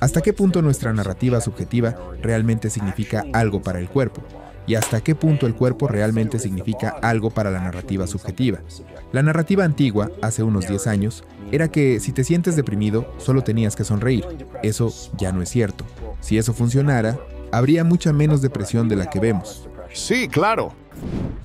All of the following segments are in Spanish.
¿Hasta qué punto nuestra narrativa subjetiva realmente significa algo para el cuerpo? ¿Y hasta qué punto el cuerpo realmente significa algo para la narrativa subjetiva? La narrativa antigua, hace unos 10 años, era que si te sientes deprimido, solo tenías que sonreír. Eso ya no es cierto. Si eso funcionara, habría mucha menos depresión de la que vemos. Sí, claro.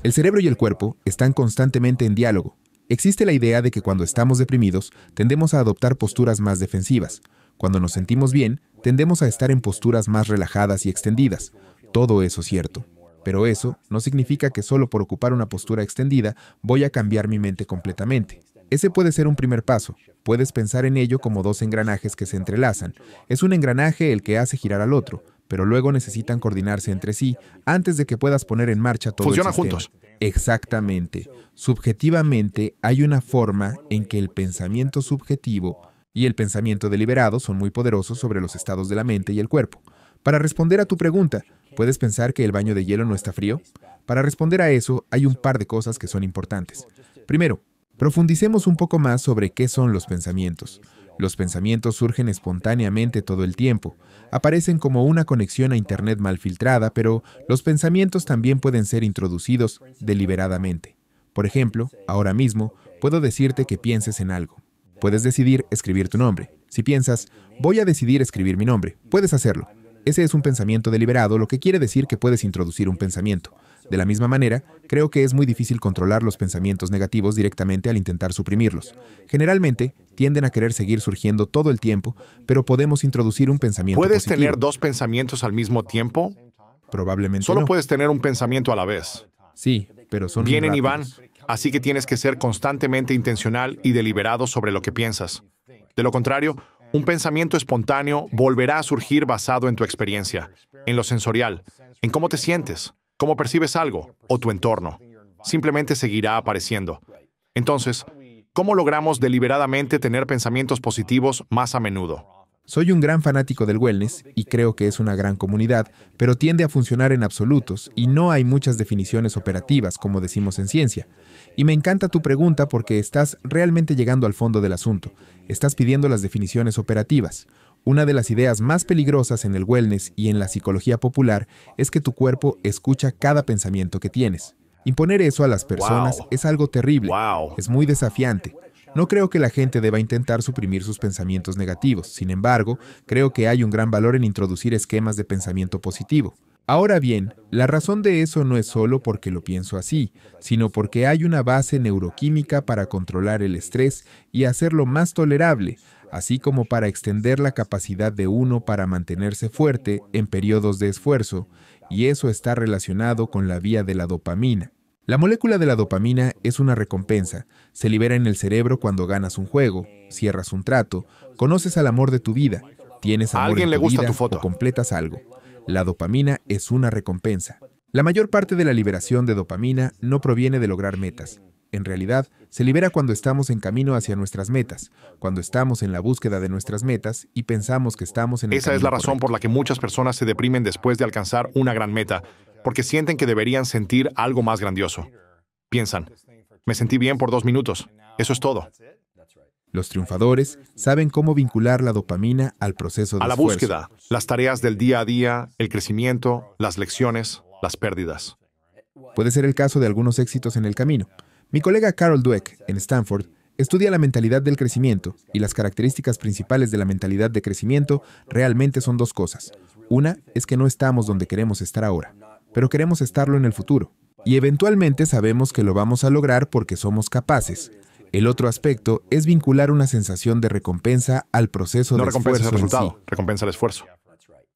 El cerebro y el cuerpo están constantemente en diálogo. Existe la idea de que cuando estamos deprimidos, tendemos a adoptar posturas más defensivas. Cuando nos sentimos bien, tendemos a estar en posturas más relajadas y extendidas. Todo eso es cierto. Pero eso no significa que solo por ocupar una postura extendida voy a cambiar mi mente completamente. Ese puede ser un primer paso. Puedes pensar en ello como dos engranajes que se entrelazan. Es un engranaje el que hace girar al otro, pero luego necesitan coordinarse entre sí antes de que puedas poner en marcha todo el sistema. Funcionan juntos. Exactamente. Subjetivamente, hay una forma en que el pensamiento subjetivo y el pensamiento deliberado son muy poderosos sobre los estados de la mente y el cuerpo. Para responder a tu pregunta, ¿puedes pensar que el baño de hielo no está frío? Para responder a eso, hay un par de cosas que son importantes. Primero, profundicemos un poco más sobre qué son los pensamientos. Los pensamientos surgen espontáneamente todo el tiempo. Aparecen como una conexión a Internet mal filtrada, pero los pensamientos también pueden ser introducidos deliberadamente. Por ejemplo, ahora mismo, puedo decirte que pienses en algo. Puedes decidir escribir tu nombre. Si piensas, voy a decidir escribir mi nombre, puedes hacerlo. Ese es un pensamiento deliberado, lo que quiere decir que puedes introducir un pensamiento. De la misma manera, creo que es muy difícil controlar los pensamientos negativos directamente al intentar suprimirlos. Generalmente, tienden a querer seguir surgiendo todo el tiempo, pero podemos introducir un pensamiento ¿Puedes positivo. tener dos pensamientos al mismo tiempo? Probablemente Solo no. puedes tener un pensamiento a la vez. Sí, pero son muy Vienen y van, rápidos. así que tienes que ser constantemente intencional y deliberado sobre lo que piensas. De lo contrario, un pensamiento espontáneo volverá a surgir basado en tu experiencia, en lo sensorial, en cómo te sientes, cómo percibes algo o tu entorno. Simplemente seguirá apareciendo. Entonces, ¿cómo logramos deliberadamente tener pensamientos positivos más a menudo? Soy un gran fanático del wellness y creo que es una gran comunidad, pero tiende a funcionar en absolutos y no hay muchas definiciones operativas, como decimos en ciencia. Y me encanta tu pregunta porque estás realmente llegando al fondo del asunto. Estás pidiendo las definiciones operativas. Una de las ideas más peligrosas en el wellness y en la psicología popular es que tu cuerpo escucha cada pensamiento que tienes. Imponer eso a las personas Wow. es algo terrible. Wow. Es muy desafiante. No creo que la gente deba intentar suprimir sus pensamientos negativos. Sin embargo, creo que hay un gran valor en introducir esquemas de pensamiento positivo. Ahora bien, la razón de eso no es solo porque lo pienso así, sino porque hay una base neuroquímica para controlar el estrés y hacerlo más tolerable, así como para extender la capacidad de uno para mantenerse fuerte en periodos de esfuerzo, y eso está relacionado con la vía de la dopamina. La molécula de la dopamina es una recompensa. Se libera en el cerebro cuando ganas un juego, cierras un trato, conoces al amor de tu vida, tienes A amor alguien en le tu gusta vida tu foto. o completas algo. La dopamina es una recompensa. La mayor parte de la liberación de dopamina no proviene de lograr metas. En realidad, se libera cuando estamos en camino hacia nuestras metas, cuando estamos en la búsqueda de nuestras metas y pensamos que estamos en el Esa es camino la razón por correcto. la que muchas personas se deprimen después de alcanzar una gran meta, porque sienten que deberían sentir algo más grandioso. Piensan, me sentí bien por 2 minutos. Eso es todo. Los triunfadores saben cómo vincular la dopamina al proceso de A la esfuerzo. búsqueda, las tareas del día a día, el crecimiento, las lecciones, las pérdidas. Puede ser el caso de algunos éxitos en el camino. Mi colega Carol Dweck, en Stanford, estudia la mentalidad del crecimiento y las características principales de la mentalidad de crecimiento realmente son dos cosas. Una es que no estamos donde queremos estar ahora, pero queremos estarlo en el futuro. Y eventualmente sabemos que lo vamos a lograr porque somos capaces. El otro aspecto es vincular una sensación de recompensa al proceso No de recompensa el esfuerzo en sí. resultado, recompensa el esfuerzo.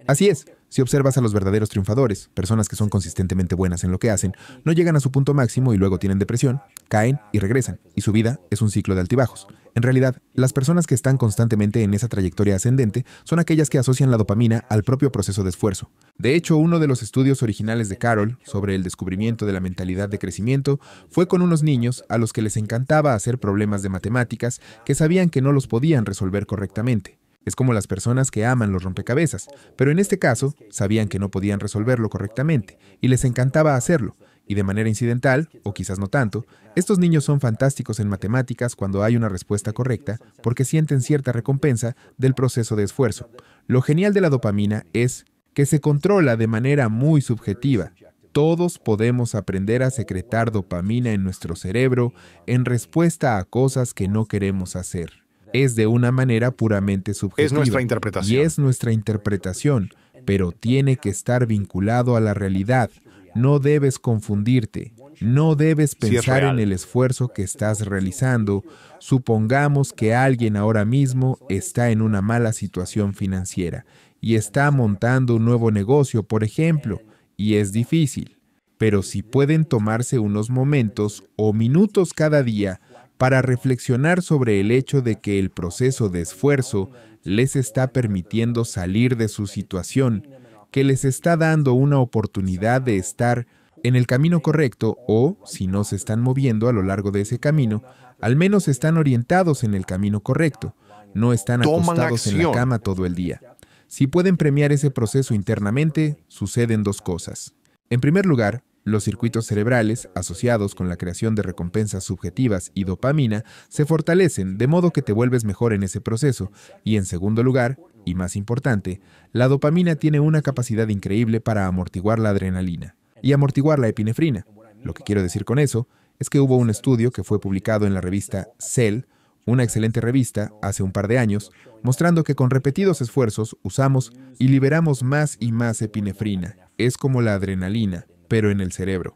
Así es, si observas a los verdaderos triunfadores, personas que son consistentemente buenas en lo que hacen, no llegan a su punto máximo y luego tienen depresión, caen y regresan, y su vida es un ciclo de altibajos. En realidad, las personas que están constantemente en esa trayectoria ascendente son aquellas que asocian la dopamina al propio proceso de esfuerzo. De hecho, uno de los estudios originales de Carol sobre el descubrimiento de la mentalidad de crecimiento fue con unos niños a los que les encantaba hacer problemas de matemáticas que sabían que no los podían resolver correctamente. Es como las personas que aman los rompecabezas, pero en este caso sabían que no podían resolverlo correctamente y les encantaba hacerlo. Y de manera incidental, o quizás no tanto, estos niños son fantásticos en matemáticas cuando hay una respuesta correcta porque sienten cierta recompensa del proceso de esfuerzo. Lo genial de la dopamina es que se controla de manera muy subjetiva. Todos podemos aprender a secretar dopamina en nuestro cerebro en respuesta a cosas que no queremos hacer. Es de una manera puramente subjetiva. Es nuestra interpretación. Y es nuestra interpretación, pero tiene que estar vinculado a la realidad. No debes confundirte. No debes pensar en el esfuerzo que estás realizando. Supongamos que alguien ahora mismo está en una mala situación financiera y está montando un nuevo negocio, por ejemplo, y es difícil. Pero si pueden tomarse unos momentos o minutos cada día para reflexionar sobre el hecho de que el proceso de esfuerzo les está permitiendo salir de su situación, que les está dando una oportunidad de estar en el camino correcto o, si no se están moviendo a lo largo de ese camino, al menos están orientados en el camino correcto, no están acostados en la cama todo el día. Si pueden premiar ese proceso internamente, suceden dos cosas. En primer lugar, los circuitos cerebrales asociados con la creación de recompensas subjetivas y dopamina se fortalecen de modo que te vuelves mejor en ese proceso. Y en segundo lugar, y más importante, la dopamina tiene una capacidad increíble para amortiguar la adrenalina y amortiguar la epinefrina. Lo que quiero decir con eso es que hubo un estudio que fue publicado en la revista Cell, una excelente revista, hace un par de años, mostrando que con repetidos esfuerzos usamos y liberamos más y más epinefrina. Es como la adrenalina, pero en el cerebro.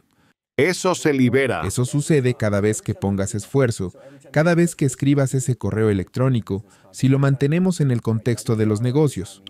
Eso se libera. Eso sucede cada vez que pongas esfuerzo, cada vez que escribas ese correo electrónico, si lo mantenemos en el contexto de los negocios.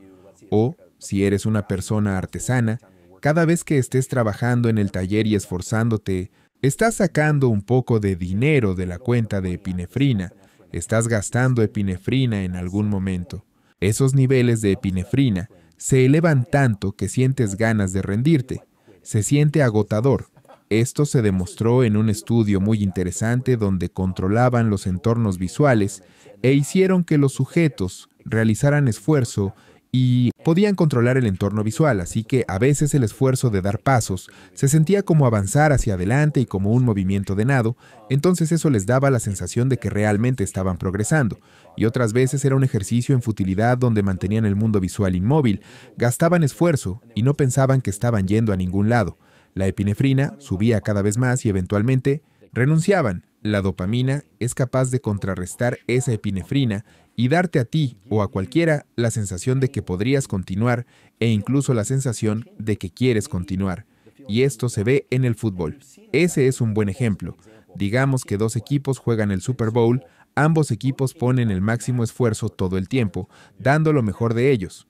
O, si eres una persona artesana, cada vez que estés trabajando en el taller y esforzándote, estás sacando un poco de dinero de la cuenta de epinefrina, estás gastando epinefrina en algún momento. Esos niveles de epinefrina se elevan tanto que sientes ganas de rendirte. Se siente agotador. Esto se demostró en un estudio muy interesante donde controlaban los entornos visuales e hicieron que los sujetos realizaran esfuerzo y podían controlar el entorno visual, así que a veces el esfuerzo de dar pasos se sentía como avanzar hacia adelante y como un movimiento de nado, entonces eso les daba la sensación de que realmente estaban progresando, y otras veces era un ejercicio en futilidad donde mantenían el mundo visual inmóvil, gastaban esfuerzo y no pensaban que estaban yendo a ningún lado. La epinefrina subía cada vez más y eventualmente renunciaban. La dopamina es capaz de contrarrestar esa epinefrina y darte a ti o a cualquiera la sensación de que podrías continuar e incluso la sensación de que quieres continuar. Y esto se ve en el fútbol. Ese es un buen ejemplo. Digamos que dos equipos juegan el Super Bowl, ambos equipos ponen el máximo esfuerzo todo el tiempo, dando lo mejor de ellos.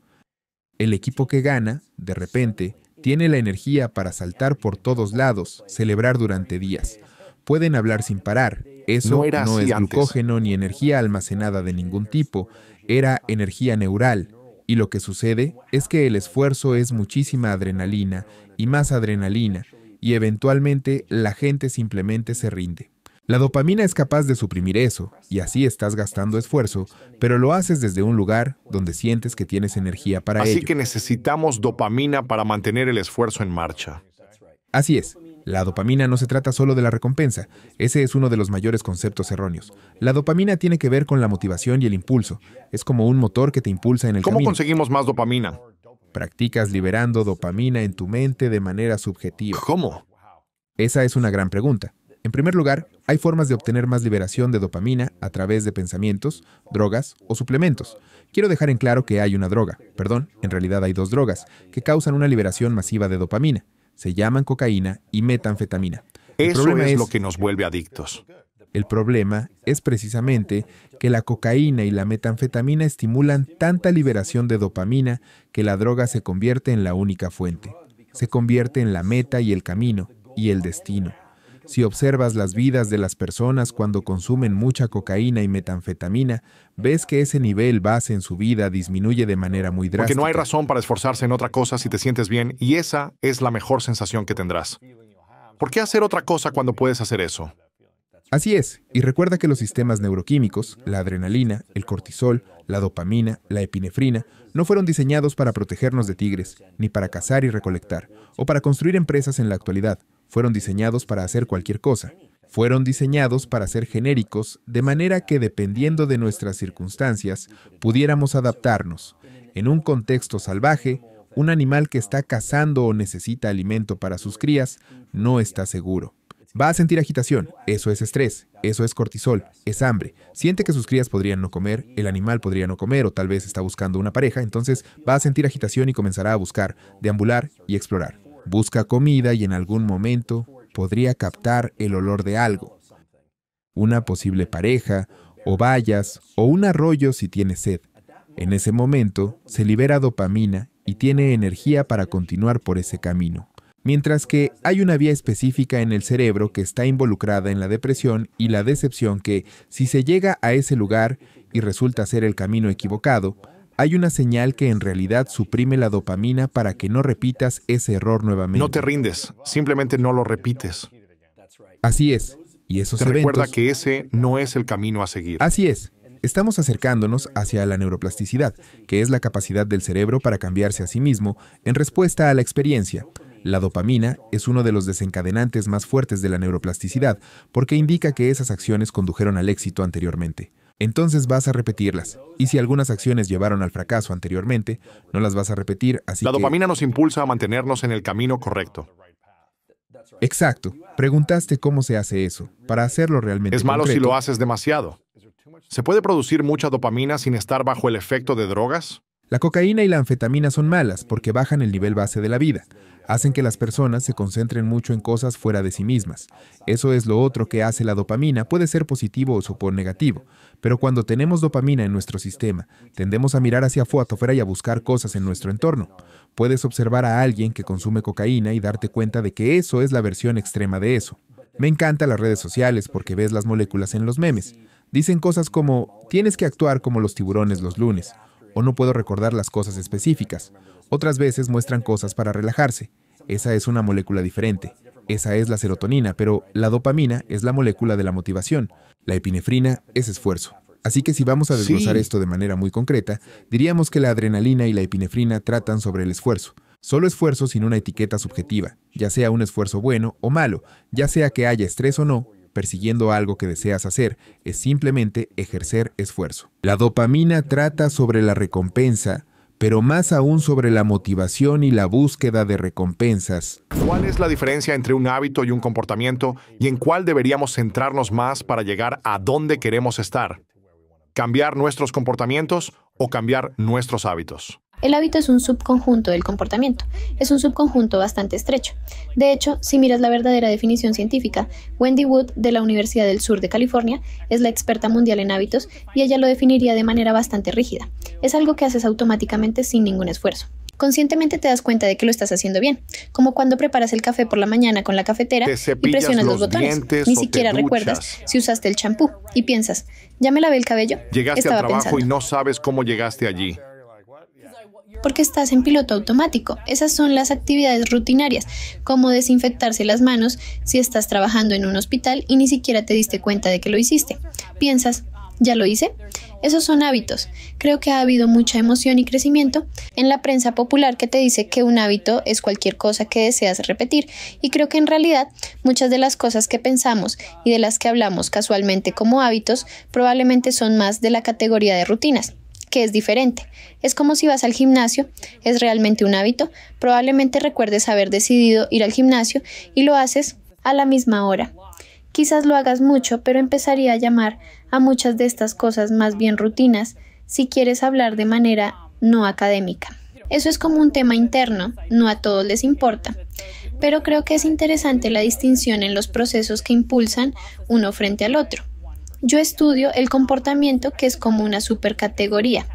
El equipo que gana, de repente, tiene la energía para saltar por todos lados, celebrar durante días. Pueden hablar sin parar. Eso no es glucógeno ni energía almacenada de ningún tipo, era energía neural. Y lo que sucede es que el esfuerzo es muchísima adrenalina y más adrenalina, y eventualmente la gente simplemente se rinde. La dopamina es capaz de suprimir eso, y así estás gastando esfuerzo, pero lo haces desde un lugar donde sientes que tienes energía para ello. Así que necesitamos dopamina para mantener el esfuerzo en marcha. Así es. La dopamina no se trata solo de la recompensa. Ese es uno de los mayores conceptos erróneos. La dopamina tiene que ver con la motivación y el impulso. Es como un motor que te impulsa en el camino. ¿Cómo conseguimos más dopamina? Practicas liberando dopamina en tu mente de manera subjetiva. ¿Cómo? Esa es una gran pregunta. En primer lugar, hay formas de obtener más liberación de dopamina a través de pensamientos, drogas o suplementos. Quiero dejar en claro que hay una droga, en realidad hay dos drogas, que causan una liberación masiva de dopamina. Se llaman cocaína y metanfetamina. Eso es lo que nos vuelve adictos. El problema es precisamente que la cocaína y la metanfetamina estimulan tanta liberación de dopamina que la droga se convierte en la única fuente. Se convierte en la meta y el camino, y el destino. Si observas las vidas de las personas cuando consumen mucha cocaína y metanfetamina, ves que ese nivel base en su vida disminuye de manera muy drástica. Porque no hay razón para esforzarse en otra cosa si te sientes bien, y esa es la mejor sensación que tendrás. ¿Por qué hacer otra cosa cuando puedes hacer eso? Así es, y recuerda que los sistemas neuroquímicos, la adrenalina, el cortisol, la dopamina, la epinefrina, no fueron diseñados para protegernos de tigres, ni para cazar y recolectar, o para construir empresas en la actualidad. fueron diseñados para hacer cualquier cosa. Fueron diseñados para ser genéricos, de manera que dependiendo de nuestras circunstancias, pudiéramos adaptarnos. En un contexto salvaje, un animal que está cazando o necesita alimento para sus crías no está seguro. Va a sentir agitación, eso es estrés, eso es cortisol, es hambre. Siente que sus crías podrían no comer, el animal podría no comer o tal vez está buscando una pareja, entonces va a sentir agitación y comenzará a buscar, deambular y explorar. Busca comida y en algún momento podría captar el olor de algo. Una posible pareja, o bayas, o un arroyo si tiene sed. En ese momento se libera dopamina y tiene energía para continuar por ese camino. Mientras que hay una vía específica en el cerebro que está involucrada en la depresión y la decepción que, si se llega a ese lugar y resulta ser el camino equivocado, hay una señal que en realidad suprime la dopamina para que no repitas ese error nuevamente. No te rindes, simplemente no lo repites. Así es, y esos Te eventos... recuerda que ese no es el camino a seguir. Así es. Estamos acercándonos hacia la neuroplasticidad, que es la capacidad del cerebro para cambiarse a sí mismo en respuesta a la experiencia. La dopamina es uno de los desencadenantes más fuertes de la neuroplasticidad, porque indica que esas acciones condujeron al éxito anteriormente. Entonces vas a repetirlas. Y si algunas acciones llevaron al fracaso anteriormente, no las vas a repetir, así La que... dopamina nos impulsa a mantenernos en el camino correcto. Exacto. Preguntaste cómo se hace eso, para hacerlo realmente Es malo si concreto. lo haces demasiado. ¿Se puede producir mucha dopamina sin estar bajo el efecto de drogas? La cocaína y la anfetamina son malas porque bajan el nivel base de la vida. Hacen que las personas se concentren mucho en cosas fuera de sí mismas. Eso es lo otro que hace la dopamina. Puede ser positivo o negativo. Pero cuando tenemos dopamina en nuestro sistema, tendemos a mirar hacia afuera y a buscar cosas en nuestro entorno. Puedes observar a alguien que consume cocaína y darte cuenta de que eso es la versión extrema de eso. Me encantan las redes sociales porque ves las moléculas en los memes. Dicen cosas como, tienes que actuar como los tiburones los lunes, o no puedo recordar las cosas específicas. Otras veces muestran cosas para relajarse. Esa es una molécula diferente. Esa es la serotonina, pero la dopamina es la molécula de la motivación. La epinefrina es esfuerzo. Así que si vamos a desglosar esto de manera muy concreta, diríamos que la adrenalina y la epinefrina tratan sobre el esfuerzo. Solo esfuerzo sin una etiqueta subjetiva, ya sea un esfuerzo bueno o malo, ya sea que haya estrés o no. Persiguiendo algo que deseas hacer es simplemente ejercer esfuerzo. La dopamina trata sobre la recompensa, pero más aún sobre la motivación y la búsqueda de recompensas. ¿Cuál es la diferencia entre un hábito y un comportamiento y en cuál deberíamos centrarnos más para llegar a dónde queremos estar? ¿Cambiar nuestros comportamientos o cambiar nuestros hábitos? El hábito es un subconjunto del comportamiento. Es un subconjunto bastante estrecho. De hecho, si miras la verdadera definición científica, Wendy Wood de la Universidad del Sur de California es la experta mundial en hábitos y ella lo definiría de manera bastante rígida. Es algo que haces automáticamente sin ningún esfuerzo. Conscientemente te das cuenta de que lo estás haciendo bien, como cuando preparas el café por la mañana con la cafetera y presionas los botones. Ni siquiera recuerdas si usaste el champú y piensas, ¿ya me lavé el cabello? Llegaste al trabajo y no sabes cómo llegaste allí. Porque estás en piloto automático. Esas son las actividades rutinarias, como desinfectarse las manos si estás trabajando en un hospital y ni siquiera te diste cuenta de que lo hiciste. Piensas, ¿ya lo hice? Esos son hábitos. Creo que ha habido mucha emoción y crecimiento en la prensa popular que te dice que un hábito es cualquier cosa que deseas repetir. Y creo que en realidad muchas de las cosas que pensamos y de las que hablamos casualmente como hábitos probablemente son más de la categoría de rutinas, que es diferente. Es como si vas al gimnasio, es realmente un hábito, probablemente recuerdes haber decidido ir al gimnasio y lo haces a la misma hora. Quizás lo hagas mucho, pero empezaría a llamar a muchas de estas cosas más bien rutinas si quieres hablar de manera no académica. Eso es como un tema interno, no a todos les importa, pero creo que es interesante la distinción en los procesos que impulsan uno frente al otro. Yo estudio el comportamiento, que es como una supercategoría.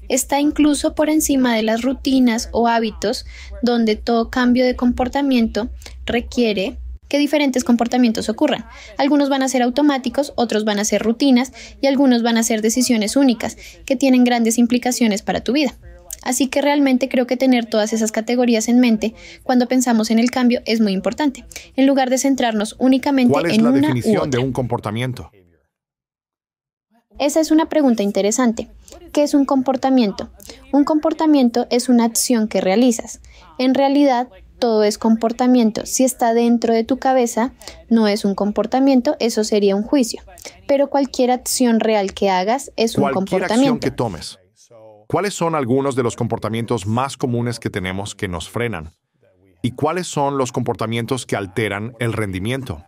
Está incluso por encima de las rutinas o hábitos, donde todo cambio de comportamiento requiere que diferentes comportamientos ocurran. Algunos van a ser automáticos, otros van a ser rutinas y algunos van a ser decisiones únicas, que tienen grandes implicaciones para tu vida. Así que realmente creo que tener todas esas categorías en mente cuando pensamos en el cambio es muy importante, en lugar de centrarnos únicamente en una u otra. ¿Cuál es la definición de un comportamiento? Esa es una pregunta interesante. ¿Qué es un comportamiento? Un comportamiento es una acción que realizas. En realidad, todo es comportamiento. Si está dentro de tu cabeza, no es un comportamiento, eso sería un juicio. Pero cualquier acción real que hagas es un Cualquier comportamiento. acción que tomes. ¿Cuáles son algunos de los comportamientos más comunes que tenemos que nos frenan? ¿Y cuáles son los comportamientos que alteran el rendimiento?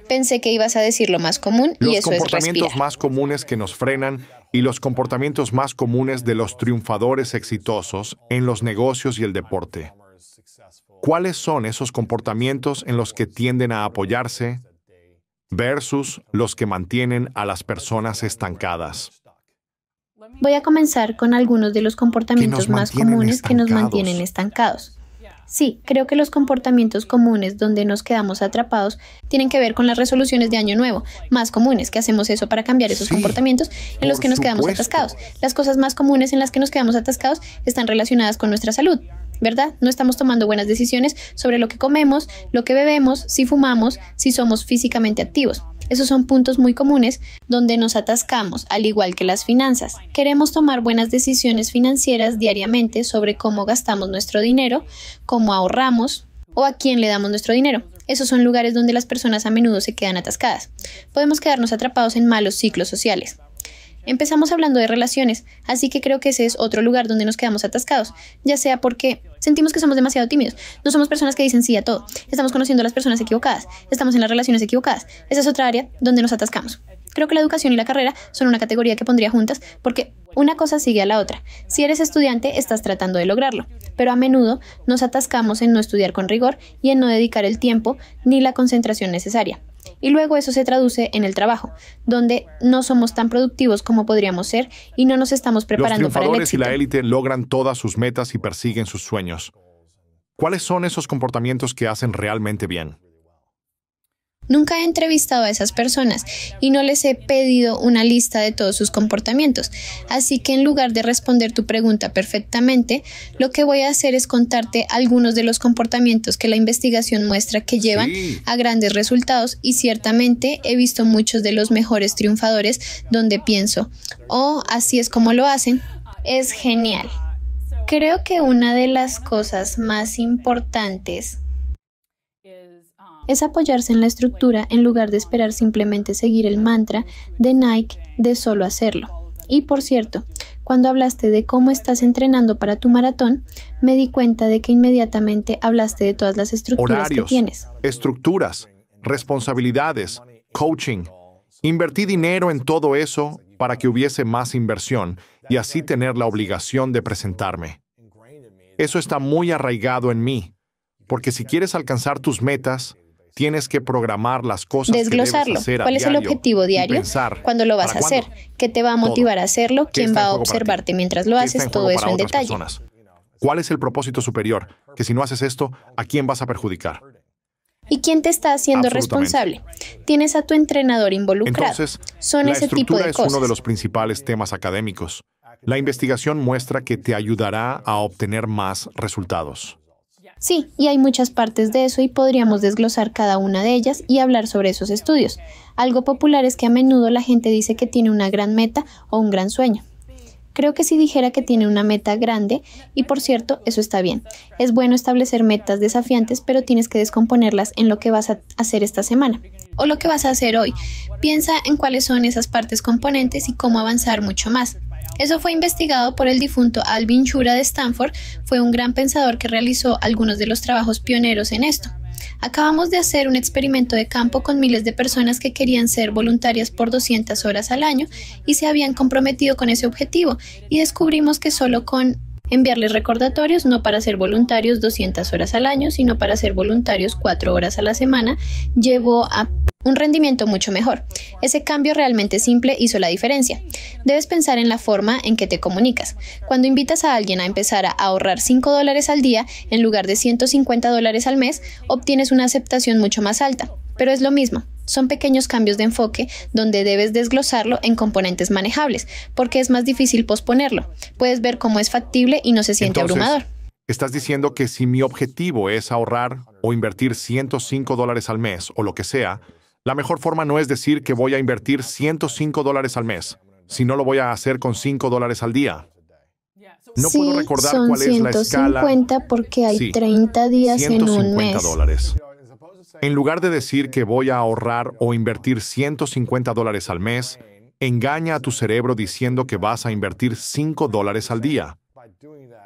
Pensé que ibas a decir lo más común y Los eso es comportamientos respirar. más comunes que nos frenan y los comportamientos más comunes de los triunfadores exitosos en los negocios y el deporte. ¿Cuáles son esos comportamientos en los que tienden a apoyarse versus los que mantienen a las personas estancadas? Voy a comenzar con algunos de los comportamientos más mantienen comunes que nos estancados. mantienen estancados. Sí, creo que los comportamientos comunes donde nos quedamos atrapados tienen que ver con las resoluciones de año nuevo, más comunes, que hacemos eso para cambiar esos Sí, comportamientos en los por que nos quedamos supuesto. atascados. Las cosas más comunes en las que nos quedamos atascados están relacionadas con nuestra salud, ¿verdad? No estamos tomando buenas decisiones sobre lo que comemos, lo que bebemos, si fumamos, si somos físicamente activos. Esos son puntos muy comunes donde nos atascamos, al igual que las finanzas. Queremos tomar buenas decisiones financieras diariamente sobre cómo gastamos nuestro dinero, cómo ahorramos o a quién le damos nuestro dinero. Esos son lugares donde las personas a menudo se quedan atascadas. Podemos quedarnos atrapados en malos ciclos sociales. Empezamos hablando de relaciones, así que creo que ese es otro lugar donde nos quedamos atascados, ya sea porque sentimos que somos demasiado tímidos, no somos personas que dicen sí a todo, estamos conociendo a las personas equivocadas, estamos en las relaciones equivocadas. Esa es otra área donde nos atascamos. Creo que la educación y la carrera son una categoría que pondría juntas porque una cosa sigue a la otra. Si eres estudiante, estás tratando de lograrlo, pero a menudo nos atascamos en no estudiar con rigor y en no dedicar el tiempo ni la concentración necesaria. Y luego eso se traduce en el trabajo, donde no somos tan productivos como podríamos ser y no nos estamos Los preparando para el triunfadores y éxito. la élite logran todas sus metas y persiguen sus sueños. ¿Cuáles son esos comportamientos que hacen realmente bien? Nunca he entrevistado a esas personas y no les he pedido una lista de todos sus comportamientos. Así que en lugar de responder tu pregunta perfectamente, lo que voy a hacer es contarte algunos de los comportamientos que la investigación muestra que llevan Sí. a grandes resultados y ciertamente he visto muchos de los mejores triunfadores donde pienso, oh, así es como lo hacen. Es genial. Creo que una de las cosas más importantes es apoyarse en la estructura en lugar de esperar simplemente seguir el mantra de Nike de solo hacerlo. Y por cierto, cuando hablaste de cómo estás entrenando para tu maratón, me di cuenta de que inmediatamente hablaste de todas las estructuras que Horarios, tienes. estructuras, responsabilidades, coaching. Invertí dinero en todo eso para que hubiese más inversión y así tener la obligación de presentarme. Eso está muy arraigado en mí, porque si quieres alcanzar tus metas, tienes que programar las cosas que Desglosarlo. debes hacer a ¿Cuál es el diario objetivo y diario? pensar, ¿Cuándo lo vas a ¿para hacer? cuándo? ¿Qué te va a motivar a hacerlo? ¿Qué ¿Quién está en va a juego para ti? observarte mientras lo ¿Qué está haces? en Todo juego eso para en otras detalle. personas? ¿Cuál es el propósito superior? Que si no haces esto, ¿a quién vas a perjudicar? ¿Y quién te está haciendo Absolutamente. responsable? Tienes a tu entrenador involucrado. Entonces, Son la ese tipo estructura de es cosas. uno de los principales temas académicos. La investigación muestra que te ayudará a obtener más resultados. Sí, y hay muchas partes de eso y podríamos desglosar cada una de ellas y hablar sobre esos estudios. Algo popular es que a menudo la gente dice que tiene una gran meta o un gran sueño. Creo que si dijera que tiene una meta grande, y por cierto, eso está bien. Es bueno establecer metas desafiantes, pero tienes que descomponerlas en lo que vas a hacer esta semana o lo que vas a hacer hoy. Piensa en cuáles son esas partes componentes y cómo avanzar mucho más. Eso fue investigado por el difunto Alvin Chura de Stanford. Fue un gran pensador que realizó algunos de los trabajos pioneros en esto. Acabamos de hacer un experimento de campo con miles de personas que querían ser voluntarias por 200 horas al año y se habían comprometido con ese objetivo y descubrimos que solo con enviarles recordatorios, no para ser voluntarios 200 horas al año, sino para ser voluntarios 4 horas a la semana, llevó a un rendimiento mucho mejor. Ese cambio realmente simple hizo la diferencia. Debes pensar en la forma en que te comunicas. Cuando invitas a alguien a empezar a ahorrar $5 al día en lugar de $150 al mes, obtienes una aceptación mucho más alta. Pero es lo mismo. Son pequeños cambios de enfoque donde debes desglosarlo en componentes manejables, porque es más difícil posponerlo. Puedes ver cómo es factible y no se siente Entonces, abrumador. estás diciendo que si mi objetivo es ahorrar o invertir $105 al mes o lo que sea, la mejor forma no es decir que voy a invertir $105 al mes, sino lo voy a hacer con $5 al día. No puedo recordar son cuál es la escala. 150 porque hay 30 días en un mes. $150. En lugar de decir que voy a ahorrar o invertir $150 al mes, engaña a tu cerebro diciendo que vas a invertir $5 al día.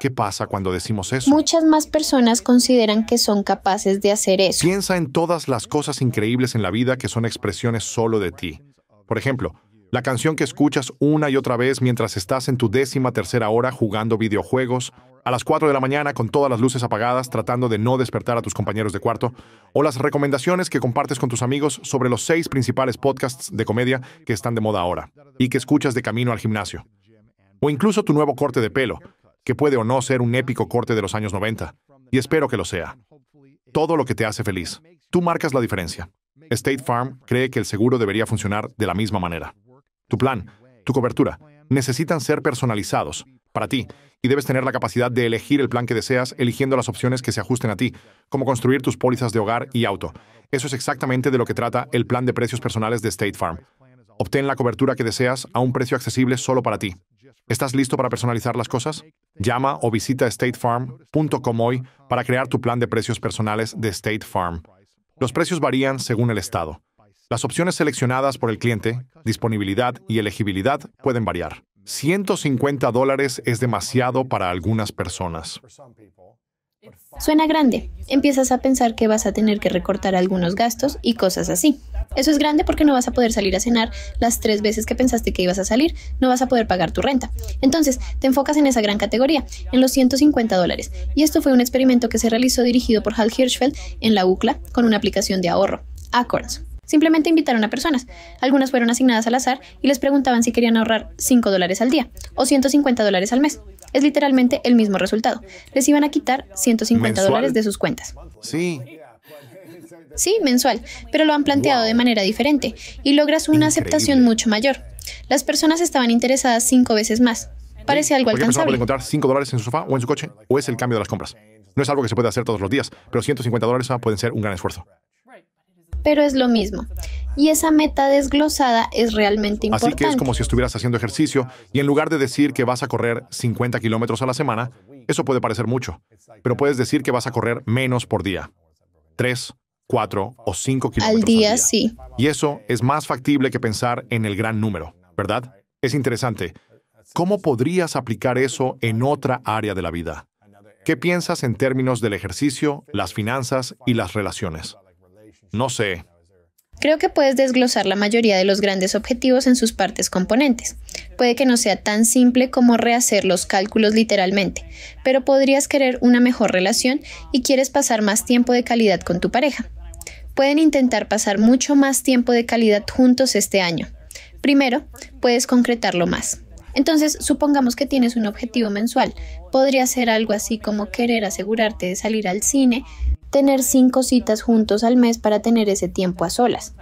¿Qué pasa cuando decimos eso? Muchas más personas consideran que son capaces de hacer eso. Piensa en todas las cosas increíbles en la vida que son expresiones solo de ti. Por ejemplo, la canción que escuchas una y otra vez mientras estás en tu 13ª hora jugando videojuegos, a las 4 de la mañana con todas las luces apagadas tratando de no despertar a tus compañeros de cuarto, o las recomendaciones que compartes con tus amigos sobre los 6 principales podcasts de comedia que están de moda ahora y que escuchas de camino al gimnasio. O incluso tu nuevo corte de pelo, que puede o no ser un épico corte de los años 90, y espero que lo sea. Todo lo que te hace feliz. Tú marcas la diferencia. State Farm cree que el seguro debería funcionar de la misma manera. Tu plan, tu cobertura, necesitan ser personalizados para ti, y debes tener la capacidad de elegir el plan que deseas, eligiendo las opciones que se ajusten a ti, como construir tus pólizas de hogar y auto. Eso es exactamente de lo que trata el plan de precios personales de State Farm. Obtén la cobertura que deseas a un precio accesible solo para ti. ¿Estás listo para personalizar las cosas? Llama o visita statefarm.com hoy para crear tu plan de precios personales de State Farm. Los precios varían según el estado. Las opciones seleccionadas por el cliente, disponibilidad y elegibilidad pueden variar. $150 es demasiado para algunas personas. Suena grande. Empiezas a pensar que vas a tener que recortar algunos gastos y cosas así. Eso es grande porque no vas a poder salir a cenar las 3 veces que pensaste que ibas a salir, no vas a poder pagar tu renta. Entonces, te enfocas en esa gran categoría, en los $150. Y esto fue un experimento que se realizó dirigido por Hal Hirschfeld en la UCLA con una aplicación de ahorro, Acorns. Simplemente invitaron a personas. Algunas fueron asignadas al azar y les preguntaban si querían ahorrar $5 al día o $150 al mes. Es literalmente el mismo resultado. Les iban a quitar $150 de sus cuentas. Sí. Sí, mensual, pero lo han planteado de manera diferente y logras una aceptación mucho mayor. Las personas estaban interesadas 5 veces más. Parece algo Cualquier persona puede alcanzable. encontrar $5 en su sofá o en su coche, o es el cambio de las compras. No es algo que se puede hacer todos los días, pero $150 pueden ser un gran esfuerzo. Pero es lo mismo. Y esa meta desglosada es realmente Así importante. que es como si estuvieras haciendo ejercicio y en lugar de decir que vas a correr 50 kilómetros a la semana, eso puede parecer mucho, pero puedes decir que vas a correr menos por día. 3, 4 o 5 kilómetros Al día, sí. Y eso es más factible que pensar en el gran número, ¿verdad? Es interesante. ¿Cómo podrías aplicar eso en otra área de la vida? ¿Qué piensas en términos del ejercicio, las finanzas y las relaciones? No sé. Creo que puedes desglosar la mayoría de los grandes objetivos en sus partes componentes. Puede que no sea tan simple como rehacer los cálculos literalmente, pero podrías querer una mejor relación y quieres pasar más tiempo de calidad con tu pareja. Pueden intentar pasar mucho más tiempo de calidad juntos este año. Primero, puedes concretarlo más. Entonces, supongamos que tienes un objetivo mensual. Podría ser algo así como querer asegurarte de salir al cine, tener 5 citas juntos al mes para tener ese tiempo a solas.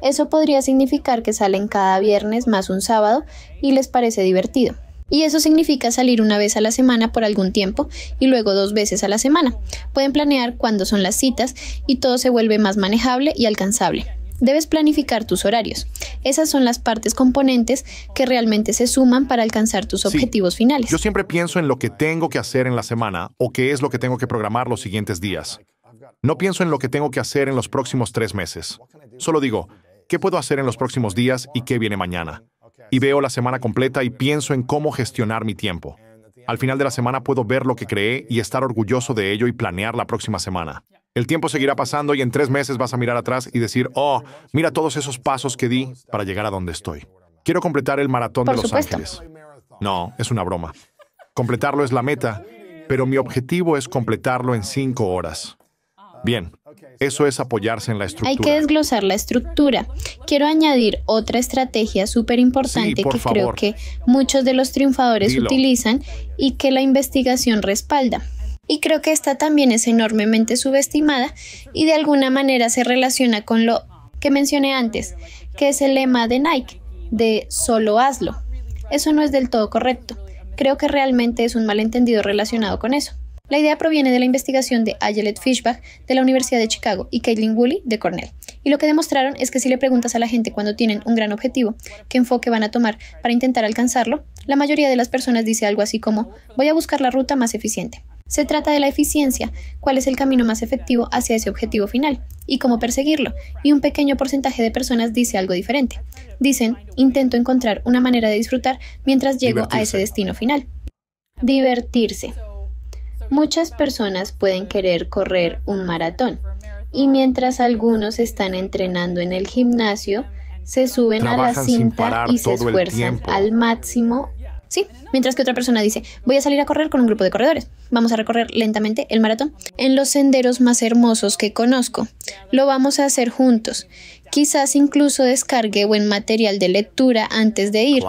Eso podría significar que salen cada viernes más un sábado y les parece divertido. Y eso significa salir una vez a la semana por algún tiempo y luego 2 veces a la semana. Pueden planear cuándo son las citas y todo se vuelve más manejable y alcanzable. Debes planificar tus horarios. Esas son las partes componentes que realmente se suman para alcanzar tus objetivos finales. Yo siempre pienso en lo que tengo que hacer en la semana o qué es lo que tengo que programar los siguientes días. No pienso en lo que tengo que hacer en los próximos 3 meses. Solo digo, ¿qué puedo hacer en los próximos días y qué viene mañana? Y veo la semana completa y pienso en cómo gestionar mi tiempo. Al final de la semana puedo ver lo que creé y estar orgulloso de ello y planear la próxima semana. El tiempo seguirá pasando y en 3 meses vas a mirar atrás y decir, oh, mira todos esos pasos que di para llegar a donde estoy. Quiero completar el maratón de Los Ángeles. No, es una broma. Completarlo es la meta, pero mi objetivo es completarlo en 5 horas. Bien, eso es apoyarse en la estructura. Hay que desglosar la estructura. Quiero añadir otra estrategia súper importante que creo que muchos de los triunfadores utilizan y que la investigación respalda. Y creo que esta también es enormemente subestimada y de alguna manera se relaciona con lo que mencioné antes, que es el lema de Nike, de solo hazlo. Eso no es del todo correcto. Creo que realmente es un malentendido relacionado con eso. La idea proviene de la investigación de Ayelet Fishbach de la Universidad de Chicago y Caitlin Woolley de Cornell, Y lo que demostraron es que si le preguntas a la gente cuando tienen un gran objetivo, qué enfoque van a tomar para intentar alcanzarlo, la mayoría de las personas dice algo así como, voy a buscar la ruta más eficiente. Se trata de la eficiencia, cuál es el camino más efectivo hacia ese objetivo final y cómo perseguirlo. Y un pequeño porcentaje de personas dice algo diferente. Dicen, intento encontrar una manera de disfrutar mientras llego a ese destino final. Divertirse. Muchas personas pueden querer correr un maratón y mientras algunos están entrenando en el gimnasio, se suben a la cinta y se esfuerzan al máximo. Sí, mientras que otra persona dice, voy a salir a correr con un grupo de corredores. Vamos a recorrer lentamente el maratón en los senderos más hermosos que conozco. Lo vamos a hacer juntos. Quizás incluso descargue buen material de lectura antes de ir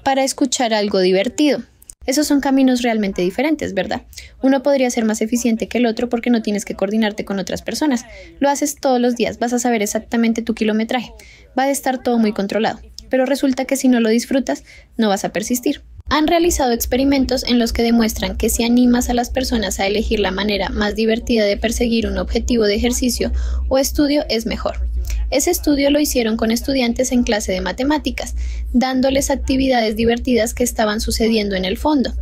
para escuchar algo divertido. Esos son caminos realmente diferentes, ¿verdad? Uno podría ser más eficiente que el otro porque no tienes que coordinarte con otras personas. Lo haces todos los días, vas a saber exactamente tu kilometraje. Va a estar todo muy controlado. Pero resulta que si no lo disfrutas, no vas a persistir. Han realizado experimentos en los que demuestran que si animas a las personas a elegir la manera más divertida de perseguir un objetivo de ejercicio o estudio es mejor. Ese estudio lo hicieron con estudiantes en clase de matemáticas, dándoles actividades divertidas que estaban sucediendo en el fondo.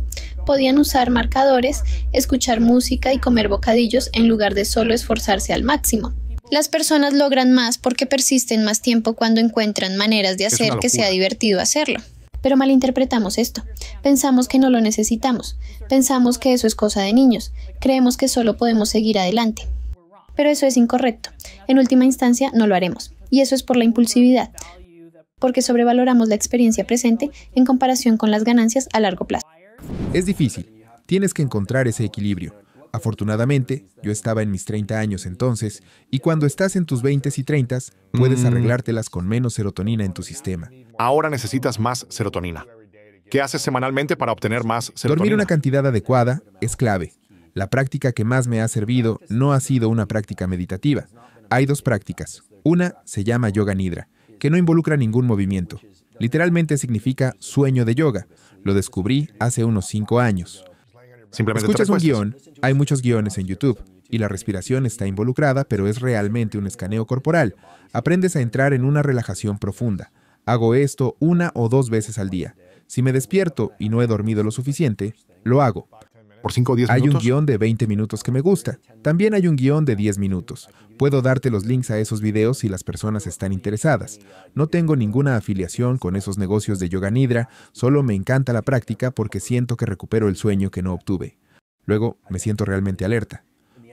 Podían usar marcadores, escuchar música y comer bocadillos en lugar de solo esforzarse al máximo. Las personas logran más porque persisten más tiempo cuando encuentran maneras de hacer que sea divertido hacerlo. Pero malinterpretamos esto. Pensamos que no lo necesitamos. Pensamos que eso es cosa de niños. Creemos que solo podemos seguir adelante. Pero eso es incorrecto. En última instancia, no lo haremos. Y eso es por la impulsividad, porque sobrevaloramos la experiencia presente en comparación con las ganancias a largo plazo. Es difícil. Tienes que encontrar ese equilibrio. Afortunadamente, yo estaba en mis 30 años entonces, y cuando estás en tus 20s y 30s, puedes arreglártelas con menos serotonina en tu sistema. Ahora necesitas más serotonina. ¿Qué haces semanalmente para obtener más serotonina? Dormir una cantidad adecuada es clave. La práctica que más me ha servido no ha sido una práctica meditativa. Hay dos prácticas. Una se llama yoga nidra, que no involucra ningún movimiento. Literalmente significa sueño de yoga. Lo descubrí hace unos 5 años. Simplemente escuchas un guión, hay muchos guiones en YouTube, y la respiración está involucrada, pero es realmente un escaneo corporal. Aprendes a entrar en una relajación profunda. Hago esto 1 o 2 veces al día. Si me despierto y no he dormido lo suficiente, lo hago. ¿Por 5 o 10 Hay minutos? un guión de 20 minutos que me gusta. También hay un guión de 10 minutos. Puedo darte los links a esos videos si las personas están interesadas. No tengo ninguna afiliación con esos negocios de yoga nidra, solo me encanta la práctica porque siento que recupero el sueño que no obtuve. Luego, me siento realmente alerta.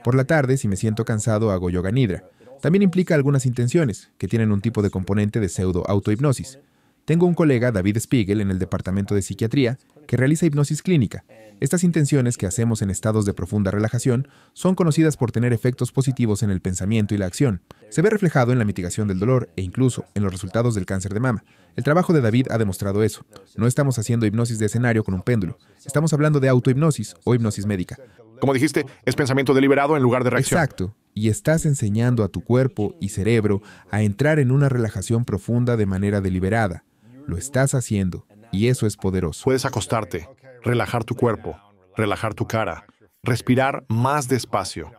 Por la tarde, si me siento cansado, hago yoga nidra. También implica algunas intenciones, que tienen un tipo de componente de pseudo-autohipnosis. Tengo un colega, David Spiegel, en el departamento de psiquiatría, que realiza hipnosis clínica. Estas intenciones que hacemos en estados de profunda relajación son conocidas por tener efectos positivos en el pensamiento y la acción. Se ve reflejado en la mitigación del dolor e incluso en los resultados del cáncer de mama. El trabajo de David ha demostrado eso. No estamos haciendo hipnosis de escenario con un péndulo. Estamos hablando de autohipnosis o hipnosis médica. Como dijiste, es pensamiento deliberado en lugar de reacción. Exacto. Y estás enseñando a tu cuerpo y cerebro a entrar en una relajación profunda de manera deliberada. Lo estás haciendo, y eso es poderoso. Puedes acostarte, relajar tu cuerpo, relajar tu cara, respirar más despacio.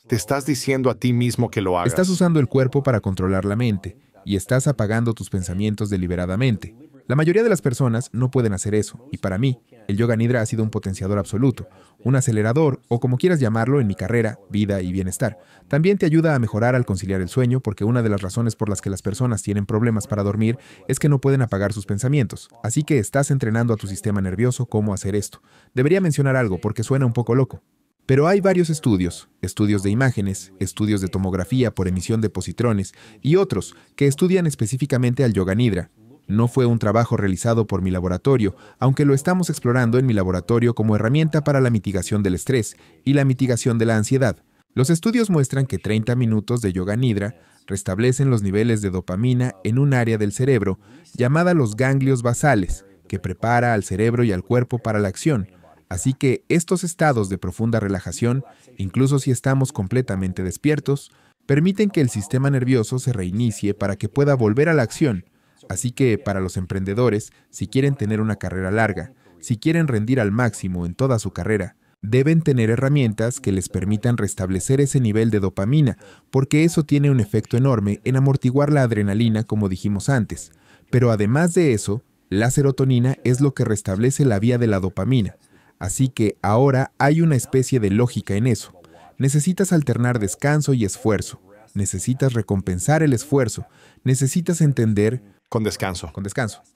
Te estás diciendo a ti mismo que lo hagas. Estás usando el cuerpo para controlar la mente, y estás apagando tus pensamientos deliberadamente. La mayoría de las personas no pueden hacer eso, y para mí, el yoga nidra ha sido un potenciador absoluto, un acelerador, o como quieras llamarlo, en mi carrera, vida y bienestar. También te ayuda a mejorar al conciliar el sueño, porque una de las razones por las que las personas tienen problemas para dormir es que no pueden apagar sus pensamientos. Así que estás entrenando a tu sistema nervioso cómo hacer esto. Debería mencionar algo, porque suena un poco loco. Pero hay varios estudios de imágenes, estudios de tomografía por emisión de positrones y otros que estudian específicamente al yoga nidra. No fue un trabajo realizado por mi laboratorio, aunque lo estamos explorando en mi laboratorio como herramienta para la mitigación del estrés y la mitigación de la ansiedad. Los estudios muestran que 30 minutos de yoga nidra restablecen los niveles de dopamina en un área del cerebro llamada los ganglios basales, que prepara al cerebro y al cuerpo para la acción. Así que estos estados de profunda relajación, incluso si estamos completamente despiertos, permiten que el sistema nervioso se reinicie para que pueda volver a la acción. Así que para los emprendedores, si quieren tener una carrera larga, si quieren rendir al máximo en toda su carrera, deben tener herramientas que les permitan restablecer ese nivel de dopamina, porque eso tiene un efecto enorme en amortiguar la adrenalina, como dijimos antes. Pero además de eso, la serotonina es lo que restablece la vía de la dopamina. Así que ahora hay una especie de lógica en eso. Necesitas alternar descanso y esfuerzo. Necesitas recompensar el esfuerzo. Necesitas entender... Con descanso.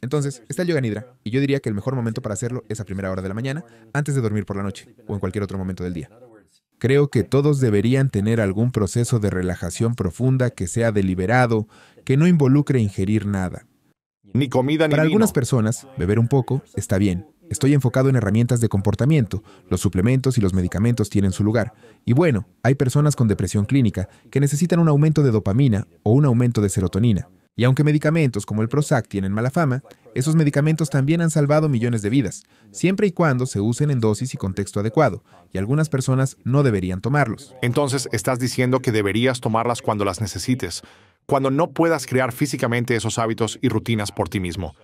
Entonces, está el yoga nidra, y yo diría que el mejor momento para hacerlo es a primera hora de la mañana, antes de dormir por la noche, o en cualquier otro momento del día. Creo que todos deberían tener algún proceso de relajación profunda que sea deliberado, que no involucre ingerir nada. Ni comida ni Para vino. algunas personas, beber un poco está bien. Estoy enfocado en herramientas de comportamiento. Los suplementos y los medicamentos tienen su lugar. Y bueno, hay personas con depresión clínica que necesitan un aumento de dopamina o un aumento de serotonina. Y aunque medicamentos como el Prozac tienen mala fama, esos medicamentos también han salvado millones de vidas, siempre y cuando se usen en dosis y contexto adecuado, y algunas personas no deberían tomarlos. Entonces, estás diciendo que deberías tomarlas cuando las necesites, cuando no puedas crear físicamente esos hábitos y rutinas por ti mismo.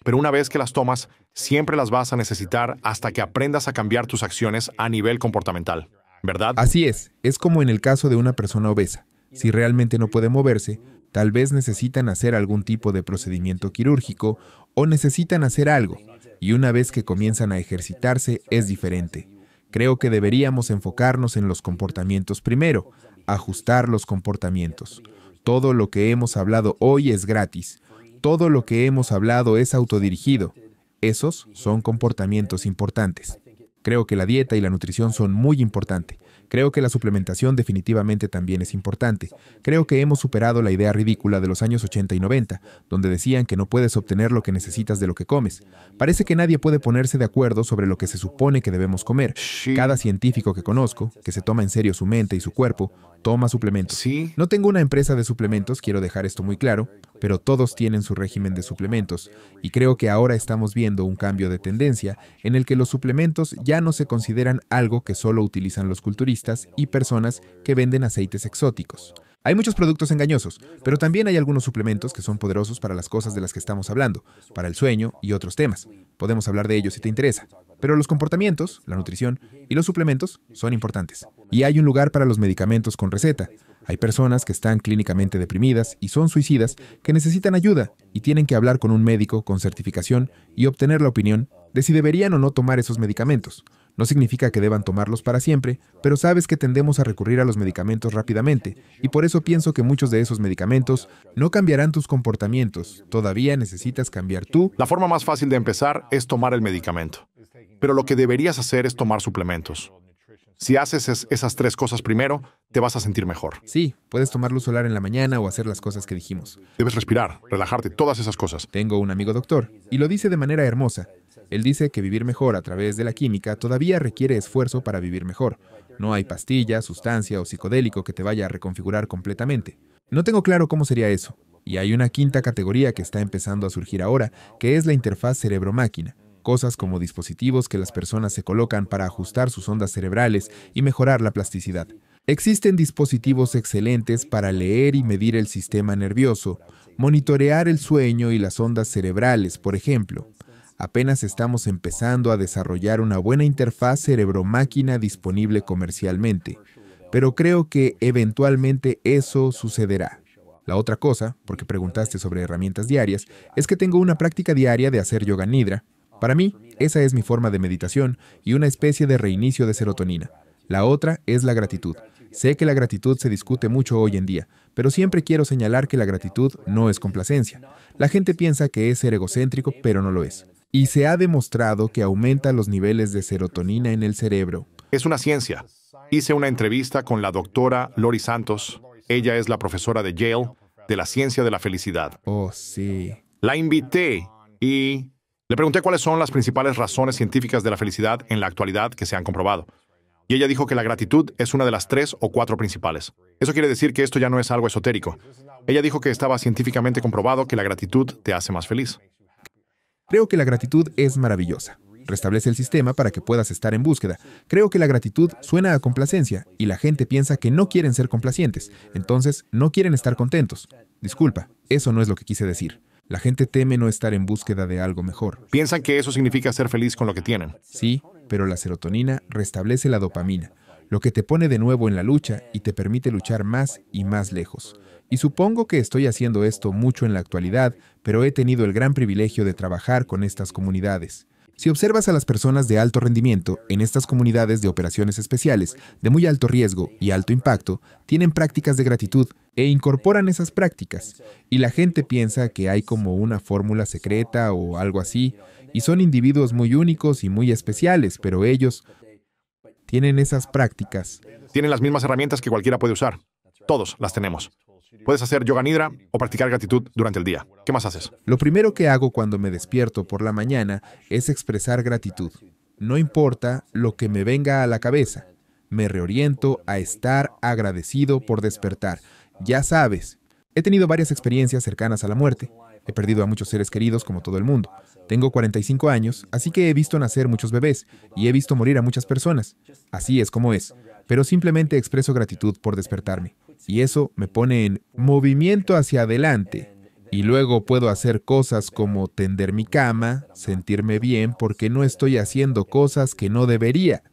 Pero una vez que las tomas, siempre las vas a necesitar hasta que aprendas a cambiar tus acciones a nivel comportamental, ¿verdad? Así es como en el caso de una persona obesa. Si realmente no puede moverse, tal vez necesitan hacer algún tipo de procedimiento quirúrgico o necesitan hacer algo, y una vez que comienzan a ejercitarse es diferente. Creo que deberíamos enfocarnos en los comportamientos primero, ajustar los comportamientos. Todo lo que hemos hablado hoy es gratis. Todo lo que hemos hablado es autodirigido. Esos son comportamientos importantes. Creo que la dieta y la nutrición son muy importantes. Creo que la suplementación definitivamente también es importante. Creo que hemos superado la idea ridícula de los años 80 y 90, donde decían que no puedes obtener lo que necesitas de lo que comes. Parece que nadie puede ponerse de acuerdo sobre lo que se supone que debemos comer. Cada científico que conozco, que se toma en serio su mente y su cuerpo, toma suplementos. Sí. No tengo una empresa de suplementos, quiero dejar esto muy claro, pero todos tienen su régimen de suplementos, y creo que ahora estamos viendo un cambio de tendencia en el que los suplementos ya no se consideran algo que solo utilizan los culturistas y personas que venden aceites exóticos. Hay muchos productos engañosos, pero también hay algunos suplementos que son poderosos para las cosas de las que estamos hablando, para el sueño y otros temas. Podemos hablar de ellos si te interesa. Pero los comportamientos, la nutrición y los suplementos son importantes. Y hay un lugar para los medicamentos con receta. Hay personas que están clínicamente deprimidas y son suicidas que necesitan ayuda y tienen que hablar con un médico con certificación y obtener la opinión de si deberían o no tomar esos medicamentos. No significa que deban tomarlos para siempre, pero sabes que tendemos a recurrir a los medicamentos rápidamente, y por eso pienso que muchos de esos medicamentos no cambiarán tus comportamientos. Todavía necesitas cambiar tú. La forma más fácil de empezar es tomar el medicamento. Pero lo que deberías hacer es tomar suplementos. Si haces esas tres cosas primero, te vas a sentir mejor. Sí, puedes tomar luz solar en la mañana o hacer las cosas que dijimos. Debes respirar, relajarte, todas esas cosas. Tengo un amigo doctor, y lo dice de manera hermosa. Él dice que vivir mejor a través de la química todavía requiere esfuerzo para vivir mejor. No hay pastilla, sustancia o psicodélico que te vaya a reconfigurar completamente. No tengo claro cómo sería eso. Y hay una quinta categoría que está empezando a surgir ahora, que es la interfaz cerebro-máquina. Cosas como dispositivos que las personas se colocan para ajustar sus ondas cerebrales y mejorar la plasticidad. Existen dispositivos excelentes para leer y medir el sistema nervioso, monitorear el sueño y las ondas cerebrales, por ejemplo. Apenas estamos empezando a desarrollar una buena interfaz cerebro-máquina disponible comercialmente, pero creo que eventualmente eso sucederá. La otra cosa, porque preguntaste sobre herramientas diarias, es que tengo una práctica diaria de hacer yoga nidra. Para mí, esa es mi forma de meditación y una especie de reinicio de serotonina. La otra es la gratitud. Sé que la gratitud se discute mucho hoy en día, pero siempre quiero señalar que la gratitud no es complacencia. La gente piensa que es ser egocéntrico, pero no lo es. Y se ha demostrado que aumenta los niveles de serotonina en el cerebro. Es una ciencia. Hice una entrevista con la doctora Lori Santos. Ella es la profesora de Yale de la ciencia de la felicidad. Oh, sí. La invité y le pregunté cuáles son las principales razones científicas de la felicidad en la actualidad que se han comprobado. Y ella dijo que la gratitud es una de las 3 o 4 principales. Eso quiere decir que esto ya no es algo esotérico. Ella dijo que estaba científicamente comprobado que la gratitud te hace más feliz. Creo que la gratitud es maravillosa. Restablece el sistema para que puedas estar en búsqueda. Creo que la gratitud suena a complacencia y la gente piensa que no quieren ser complacientes. Entonces, no quieren estar contentos. Disculpa, eso no es lo que quise decir. La gente teme no estar en búsqueda de algo mejor. Piensan que eso significa ser feliz con lo que tienen. Sí, pero la serotonina restablece la dopamina, lo que te pone de nuevo en la lucha y te permite luchar más y más lejos. Y supongo que estoy haciendo esto mucho en la actualidad, pero he tenido el gran privilegio de trabajar con estas comunidades. Si observas a las personas de alto rendimiento en estas comunidades de operaciones especiales, de muy alto riesgo y alto impacto, tienen prácticas de gratitud e incorporan esas prácticas. Y la gente piensa que hay como una fórmula secreta o algo así, y son individuos muy únicos y muy especiales, pero ellos tienen esas prácticas. Tienen las mismas herramientas que cualquiera puede usar. Todos las tenemos. Puedes hacer yoga nidra o practicar gratitud durante el día. ¿Qué más haces? Lo primero que hago cuando me despierto por la mañana es expresar gratitud. No importa lo que me venga a la cabeza. Me reoriento a estar agradecido por despertar. Ya sabes, he tenido varias experiencias cercanas a la muerte. He perdido a muchos seres queridos como todo el mundo. Tengo 45 años, así que he visto nacer muchos bebés y he visto morir a muchas personas. Así es como es. Pero simplemente expreso gratitud por despertarme. Y eso me pone en movimiento hacia adelante. Y luego puedo hacer cosas como tender mi cama, sentirme bien porque no estoy haciendo cosas que no debería.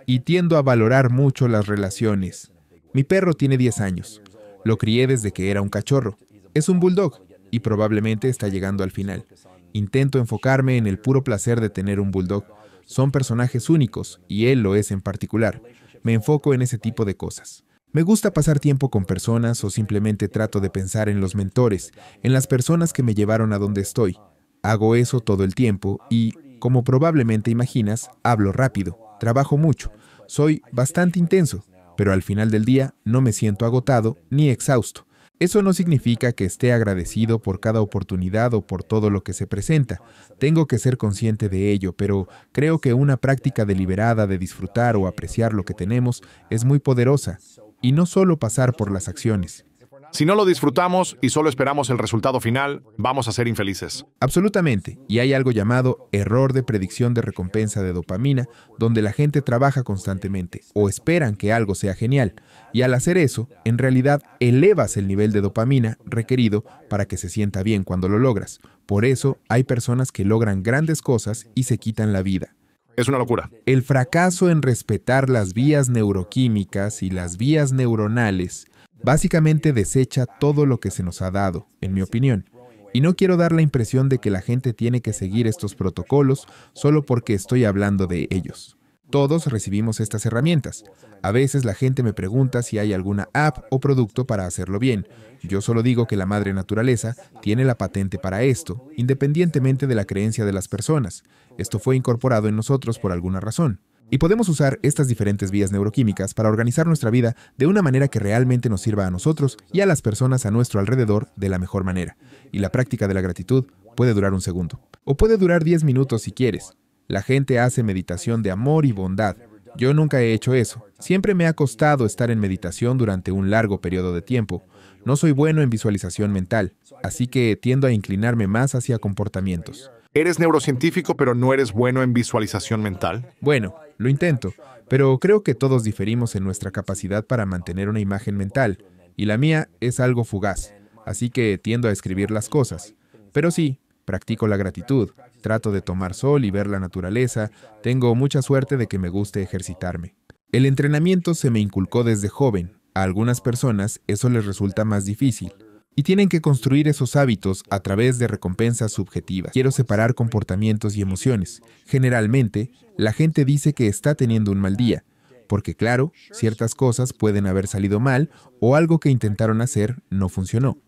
Y tiendo a valorar mucho las relaciones. Mi perro tiene 10 años. Lo crié desde que era un cachorro. Es un bulldog y probablemente está llegando al final. Intento enfocarme en el puro placer de tener un bulldog. Son personajes únicos y él lo es en particular. Me enfoco en ese tipo de cosas. Me gusta pasar tiempo con personas o simplemente trato de pensar en los mentores, en las personas que me llevaron a donde estoy. Hago eso todo el tiempo y, como probablemente imaginas, hablo rápido, trabajo mucho, soy bastante intenso, pero al final del día no me siento agotado ni exhausto. Eso no significa que esté agradecido por cada oportunidad o por todo lo que se presenta. Tengo que ser consciente de ello, pero creo que una práctica deliberada de disfrutar o apreciar lo que tenemos es muy poderosa. Y no solo pasar por las acciones. Si no lo disfrutamos y solo esperamos el resultado final, vamos a ser infelices. Absolutamente. Y hay algo llamado error de predicción de recompensa de dopamina, donde la gente trabaja constantemente o esperan que algo sea genial. Y al hacer eso, en realidad elevas el nivel de dopamina requerido para que se sienta bien cuando lo logras. Por eso hay personas que logran grandes cosas y se quitan la vida. Es una locura. El fracaso en respetar las vías neuroquímicas y las vías neuronales básicamente desecha todo lo que se nos ha dado, en mi opinión. Y no quiero dar la impresión de que la gente tiene que seguir estos protocolos solo porque estoy hablando de ellos. Todos recibimos estas herramientas. A veces la gente me pregunta si hay alguna app o producto para hacerlo bien. Yo solo digo que la madre naturaleza tiene la patente para esto, independientemente de la creencia de las personas. Esto fue incorporado en nosotros por alguna razón. Y podemos usar estas diferentes vías neuroquímicas para organizar nuestra vida de una manera que realmente nos sirva a nosotros y a las personas a nuestro alrededor de la mejor manera. Y la práctica de la gratitud puede durar un segundo. O puede durar 10 minutos si quieres. La gente hace meditación de amor y bondad. Yo nunca he hecho eso. Siempre me ha costado estar en meditación durante un largo periodo de tiempo. No soy bueno en visualización mental, así que tiendo a inclinarme más hacia comportamientos. Eres neurocientífico, pero no eres bueno en visualización mental. Bueno, lo intento, pero creo que todos diferimos en nuestra capacidad para mantener una imagen mental, y la mía es algo fugaz, así que tiendo a escribir las cosas. Pero sí, practico la gratitud, trato de tomar sol y ver la naturaleza, tengo mucha suerte de que me guste ejercitarme. El entrenamiento se me inculcó desde joven. A algunas personas eso les resulta más difícil. Y tienen que construir esos hábitos a través de recompensas subjetivas. Quiero separar comportamientos y emociones. Generalmente, la gente dice que está teniendo un mal día, porque claro, ciertas cosas pueden haber salido mal o algo que intentaron hacer no funcionó.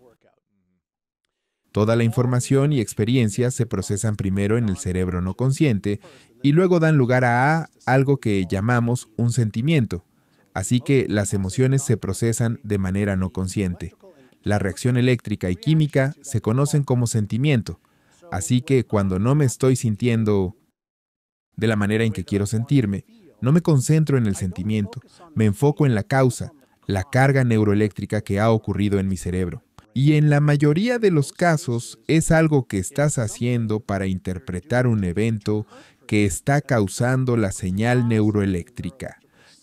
Toda la información y experiencias se procesan primero en el cerebro no consciente y luego dan lugar a algo que llamamos un sentimiento. Así que las emociones se procesan de manera no consciente. La reacción eléctrica y química se conocen como sentimiento. Así que cuando no me estoy sintiendo de la manera en que quiero sentirme, no me concentro en el sentimiento, me enfoco en la causa, la carga neuroeléctrica que ha ocurrido en mi cerebro. Y en la mayoría de los casos es algo que estás haciendo para interpretar un evento que está causando la señal neuroeléctrica,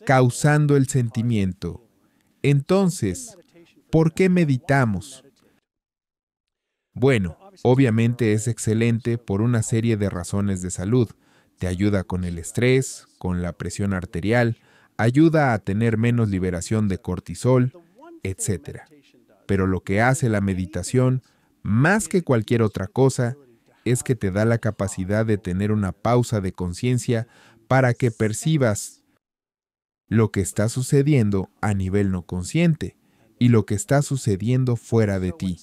causando el sentimiento. Entonces, ¿por qué meditamos? Bueno, obviamente es excelente por una serie de razones de salud. Te ayuda con el estrés, con la presión arterial, ayuda a tener menos liberación de cortisol, etc. Pero lo que hace la meditación, más que cualquier otra cosa, es que te da la capacidad de tener una pausa de conciencia para que percibas lo que está sucediendo a nivel no consciente y lo que está sucediendo fuera de ti.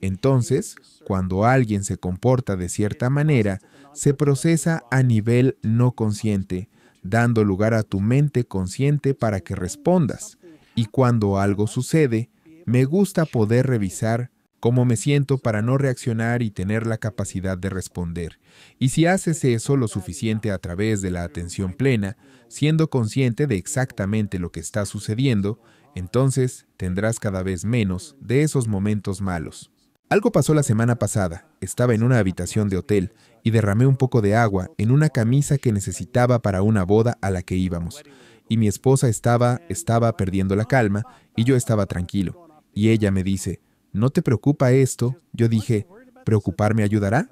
Entonces, cuando alguien se comporta de cierta manera, se procesa a nivel no consciente, dando lugar a tu mente consciente para que respondas. Y cuando algo sucede, me gusta poder revisar cómo me siento para no reaccionar y tener la capacidad de responder. Y si haces eso lo suficiente a través de la atención plena, siendo consciente de exactamente lo que está sucediendo, entonces tendrás cada vez menos de esos momentos malos. Algo pasó la semana pasada. Estaba en una habitación de hotel y derramé un poco de agua en una camisa que necesitaba para una boda a la que íbamos. Y mi esposa estaba perdiendo la calma y yo estaba tranquilo. Y ella me dice, ¿no te preocupa esto? Yo dije, ¿preocuparme ayudará?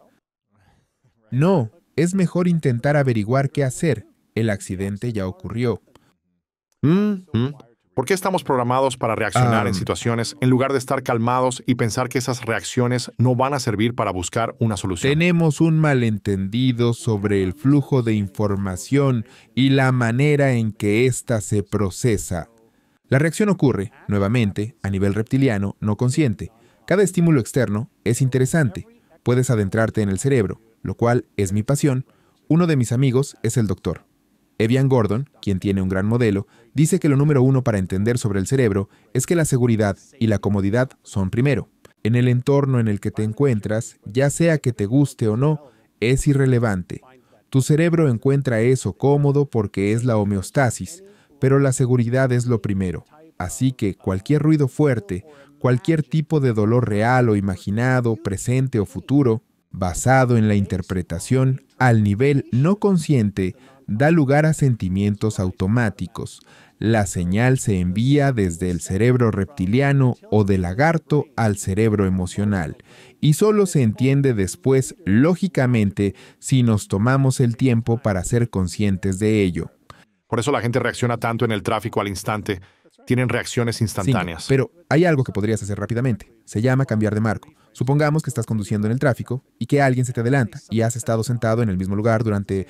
No, es mejor intentar averiguar qué hacer. El accidente ya ocurrió. ¿Por qué estamos programados para reaccionar en situaciones en lugar de estar calmados y pensar que esas reacciones no van a servir para buscar una solución? Tenemos un malentendido sobre el flujo de información y la manera en que ésta se procesa. La reacción ocurre, nuevamente, a nivel reptiliano, no consciente. Cada estímulo externo es interesante. Puedes adentrarte en el cerebro, lo cual es mi pasión. Uno de mis amigos es el doctor. Evian Gordon, quien tiene un gran modelo, dice que lo número uno para entender sobre el cerebro es que la seguridad y la comodidad son primero. En el entorno en el que te encuentras, ya sea que te guste o no, es irrelevante. Tu cerebro encuentra eso cómodo porque es la homeostasis, pero la seguridad es lo primero. Así que cualquier ruido fuerte, cualquier tipo de dolor real o imaginado, presente o futuro, basado en la interpretación al nivel no consciente, da lugar a sentimientos automáticos. La señal se envía desde el cerebro reptiliano o del lagarto al cerebro emocional y solo se entiende después, lógicamente, si nos tomamos el tiempo para ser conscientes de ello. Por eso la gente reacciona tanto en el tráfico al instante. Tienen reacciones instantáneas. Pero hay algo que podrías hacer rápidamente. Se llama cambiar de marco. Supongamos que estás conduciendo en el tráfico y que alguien se te adelanta y has estado sentado en el mismo lugar durante,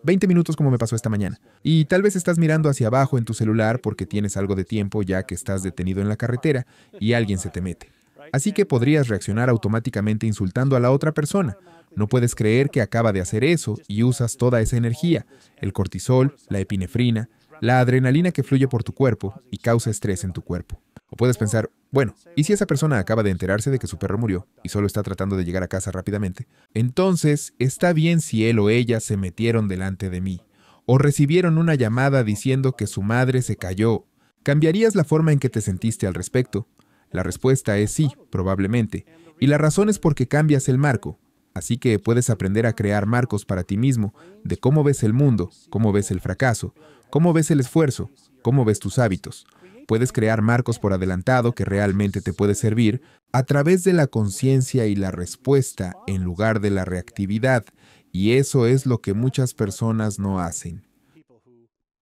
20 minutos como me pasó esta mañana. Y tal vez estás mirando hacia abajo en tu celular porque tienes algo de tiempo ya que estás detenido en la carretera y alguien se te mete. Así que podrías reaccionar automáticamente insultando a la otra persona. No puedes creer que acaba de hacer eso y usas toda esa energía, el cortisol, la epinefrina, la adrenalina que fluye por tu cuerpo y causa estrés en tu cuerpo. O puedes pensar, bueno, ¿y si esa persona acaba de enterarse de que su perro murió y solo está tratando de llegar a casa rápidamente? Entonces, está bien si él o ella se metieron delante de mí, o recibieron una llamada diciendo que su madre se cayó. ¿Cambiarías la forma en que te sentiste al respecto? La respuesta es sí, probablemente, y la razón es porque cambias el marco. Así que puedes aprender a crear marcos para ti mismo de cómo ves el mundo, cómo ves el fracaso, cómo ves el esfuerzo, cómo ves tus hábitos. Puedes crear marcos por adelantado que realmente te puede servir a través de la conciencia y la respuesta en lugar de la reactividad, y eso es lo que muchas personas no hacen.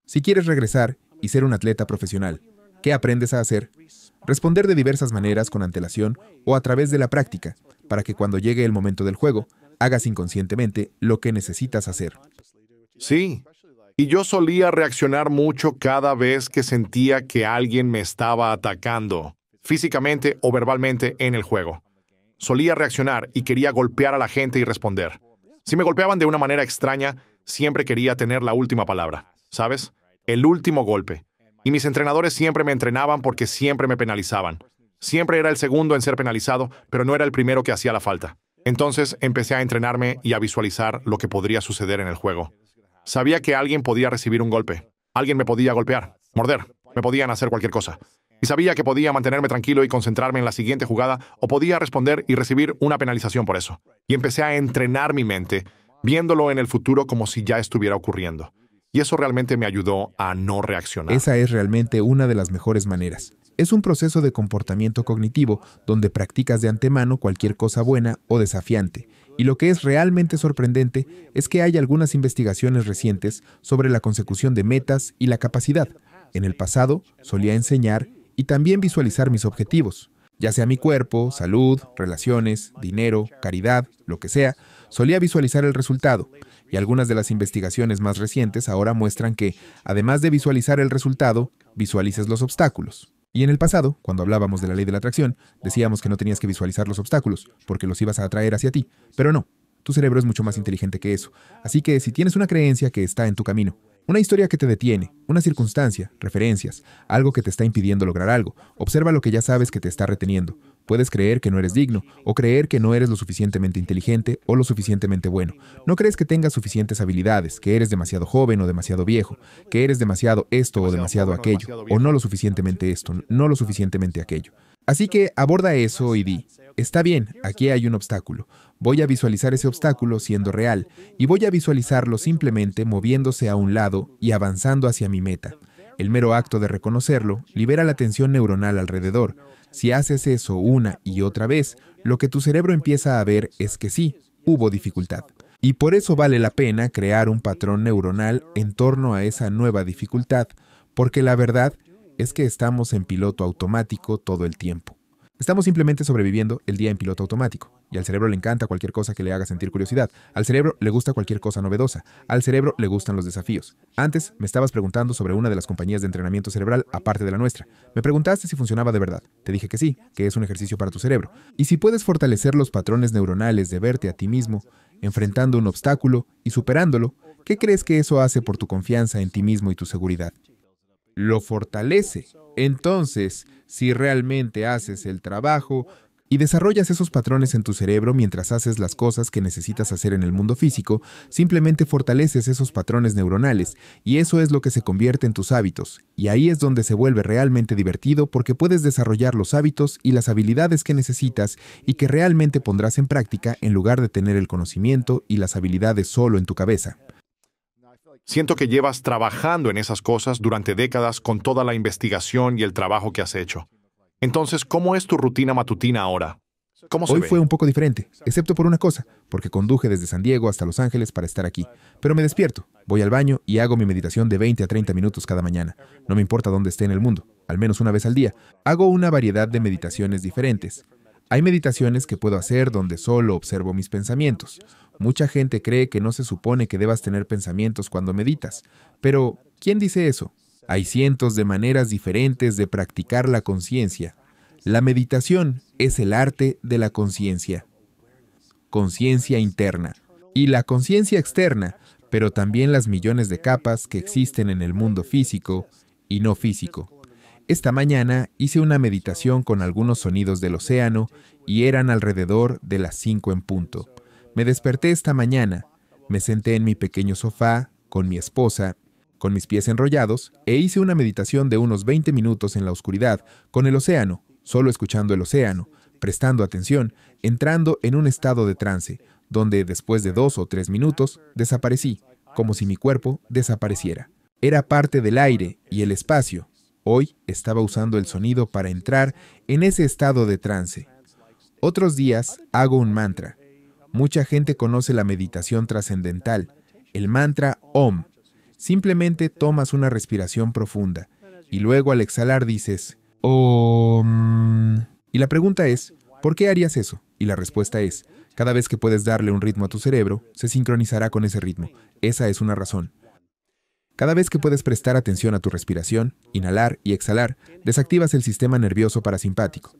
Si quieres regresar y ser un atleta profesional, ¿qué aprendes a hacer? Responder de diversas maneras con antelación o a través de la práctica, para que cuando llegue el momento del juego, hagas inconscientemente lo que necesitas hacer. Sí. Y yo solía reaccionar mucho cada vez que sentía que alguien me estaba atacando, físicamente o verbalmente en el juego. Solía reaccionar y quería golpear a la gente y responder. Si me golpeaban de una manera extraña, siempre quería tener la última palabra, ¿sabes? El último golpe. Y mis entrenadores siempre me entrenaban porque siempre me penalizaban. Siempre era el segundo en ser penalizado, pero no era el primero que hacía la falta. Entonces empecé a entrenarme y a visualizar lo que podría suceder en el juego. Sabía que alguien podía recibir un golpe. Alguien me podía golpear, morder, me podían hacer cualquier cosa. Y sabía que podía mantenerme tranquilo y concentrarme en la siguiente jugada o podía responder y recibir una penalización por eso. Y empecé a entrenar mi mente, viéndolo en el futuro como si ya estuviera ocurriendo. Y eso realmente me ayudó a no reaccionar. Esa es realmente una de las mejores maneras. Es un proceso de comportamiento cognitivo donde practicas de antemano cualquier cosa buena o desafiante. Y lo que es realmente sorprendente es que hay algunas investigaciones recientes sobre la consecución de metas y la capacidad. En el pasado solía enseñar y también visualizar mis objetivos, ya sea mi cuerpo, salud, relaciones, dinero, caridad, lo que sea, solía visualizar el resultado. Y algunas de las investigaciones más recientes ahora muestran que, además de visualizar el resultado, visualices los obstáculos. Y en el pasado, cuando hablábamos de la ley de la atracción, decíamos que no tenías que visualizar los obstáculos, porque los ibas a atraer hacia ti. Pero no, tu cerebro es mucho más inteligente que eso. Así que si tienes una creencia que está en tu camino, una historia que te detiene, una circunstancia, referencias, algo que te está impidiendo lograr algo, observa lo que ya sabes que te está reteniendo. Puedes creer que no eres digno, o creer que no eres lo suficientemente inteligente o lo suficientemente bueno. No crees que tengas suficientes habilidades, que eres demasiado joven o demasiado viejo, que eres demasiado esto o demasiado aquello, o no lo suficientemente esto, no lo suficientemente aquello. Así que aborda eso y di, está bien, aquí hay un obstáculo. Voy a visualizar ese obstáculo siendo real, y voy a visualizarlo simplemente moviéndose a un lado y avanzando hacia mi meta. El mero acto de reconocerlo libera la tensión neuronal alrededor. Si haces eso una y otra vez, lo que tu cerebro empieza a ver es que sí, hubo dificultad. Y por eso vale la pena crear un patrón neuronal en torno a esa nueva dificultad, porque la verdad es que estamos en piloto automático todo el tiempo. Estamos simplemente sobreviviendo el día en piloto automático. Y al cerebro le encanta cualquier cosa que le haga sentir curiosidad. Al cerebro le gusta cualquier cosa novedosa. Al cerebro le gustan los desafíos. Antes me estabas preguntando sobre una de las compañías de entrenamiento cerebral aparte de la nuestra. Me preguntaste si funcionaba de verdad. Te dije que sí, que es un ejercicio para tu cerebro. Y si puedes fortalecer los patrones neuronales de verte a ti mismo, enfrentando un obstáculo y superándolo, ¿qué crees que eso hace por tu confianza en ti mismo y tu seguridad? Lo fortalece. Entonces, si realmente haces el trabajo y desarrollas esos patrones en tu cerebro mientras haces las cosas que necesitas hacer en el mundo físico, simplemente fortaleces esos patrones neuronales y eso es lo que se convierte en tus hábitos. Y ahí es donde se vuelve realmente divertido porque puedes desarrollar los hábitos y las habilidades que necesitas y que realmente pondrás en práctica en lugar de tener el conocimiento y las habilidades solo en tu cabeza. Siento que llevas trabajando en esas cosas durante décadas con toda la investigación y el trabajo que has hecho. Entonces, ¿cómo es tu rutina matutina ahora? ¿Cómo se ve? Hoy fue un poco diferente, excepto por una cosa, porque conduje desde San Diego hasta Los Ángeles para estar aquí. Pero me despierto, voy al baño y hago mi meditación de 20 a 30 minutos cada mañana. No me importa dónde esté en el mundo, al menos una vez al día. Hago una variedad de meditaciones diferentes. Hay meditaciones que puedo hacer donde solo observo mis pensamientos. Mucha gente cree que no se supone que debas tener pensamientos cuando meditas. Pero, ¿quién dice eso? Hay cientos de maneras diferentes de practicar la conciencia. La meditación es el arte de la conciencia. Conciencia interna. Y la conciencia externa, pero también las millones de capas que existen en el mundo físico y no físico. Esta mañana hice una meditación con algunos sonidos del océano y eran alrededor de las 5 en punto. Me desperté esta mañana, me senté en mi pequeño sofá con mi esposa, con mis pies enrollados, e hice una meditación de unos 20 minutos en la oscuridad, con el océano, solo escuchando el océano, prestando atención, entrando en un estado de trance, donde después de 2 o 3 minutos desaparecí, como si mi cuerpo desapareciera. Era parte del aire y el espacio. Hoy estaba usando el sonido para entrar en ese estado de trance. Otros días hago un mantra. Mucha gente conoce la meditación trascendental, el mantra OM. Simplemente tomas una respiración profunda y luego al exhalar dices OM. Y la pregunta es, ¿por qué harías eso? Y la respuesta es, cada vez que puedes darle un ritmo a tu cerebro, se sincronizará con ese ritmo. Esa es una razón. Cada vez que puedes prestar atención a tu respiración, inhalar y exhalar, desactivas el sistema nervioso parasimpático.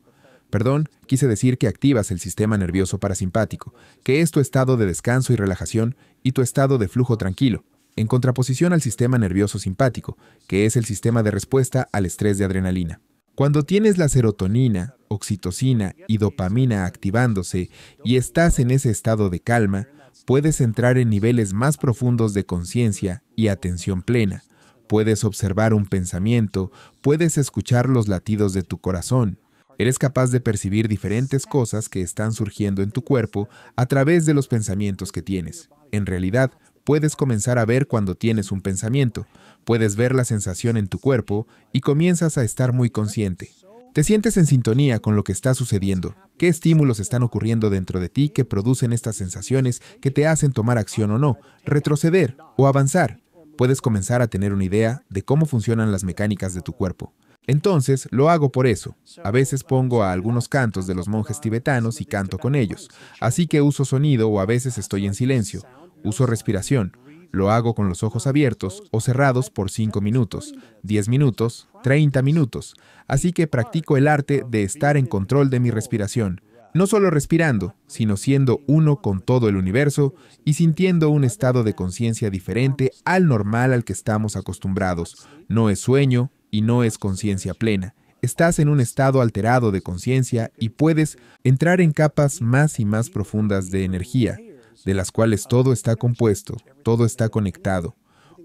Perdón, quise decir que activas el sistema nervioso parasimpático, que es tu estado de descanso y relajación y tu estado de flujo tranquilo, en contraposición al sistema nervioso simpático, que es el sistema de respuesta al estrés de adrenalina. Cuando tienes la serotonina, oxitocina y dopamina activándose y estás en ese estado de calma, puedes entrar en niveles más profundos de conciencia y atención plena. Puedes observar un pensamiento, puedes escuchar los latidos de tu corazón. Eres capaz de percibir diferentes cosas que están surgiendo en tu cuerpo a través de los pensamientos que tienes. En realidad, puedes comenzar a ver cuando tienes un pensamiento. Puedes ver la sensación en tu cuerpo y comienzas a estar muy consciente. Te sientes en sintonía con lo que está sucediendo. ¿Qué estímulos están ocurriendo dentro de ti que producen estas sensaciones que te hacen tomar acción o no, retroceder o avanzar? Puedes comenzar a tener una idea de cómo funcionan las mecánicas de tu cuerpo. Entonces, lo hago por eso. A veces pongo a algunos cantos de los monjes tibetanos y canto con ellos. Así que uso sonido o a veces estoy en silencio. Uso respiración. Lo hago con los ojos abiertos o cerrados por 5 minutos, 10 minutos, 30 minutos. Así que practico el arte de estar en control de mi respiración. No solo respirando, sino siendo uno con todo el universo y sintiendo un estado de conciencia diferente al normal al que estamos acostumbrados. No es sueño y no es conciencia plena. Estás en un estado alterado de conciencia y puedes entrar en capas más y más profundas de energía, de las cuales todo está compuesto, todo está conectado.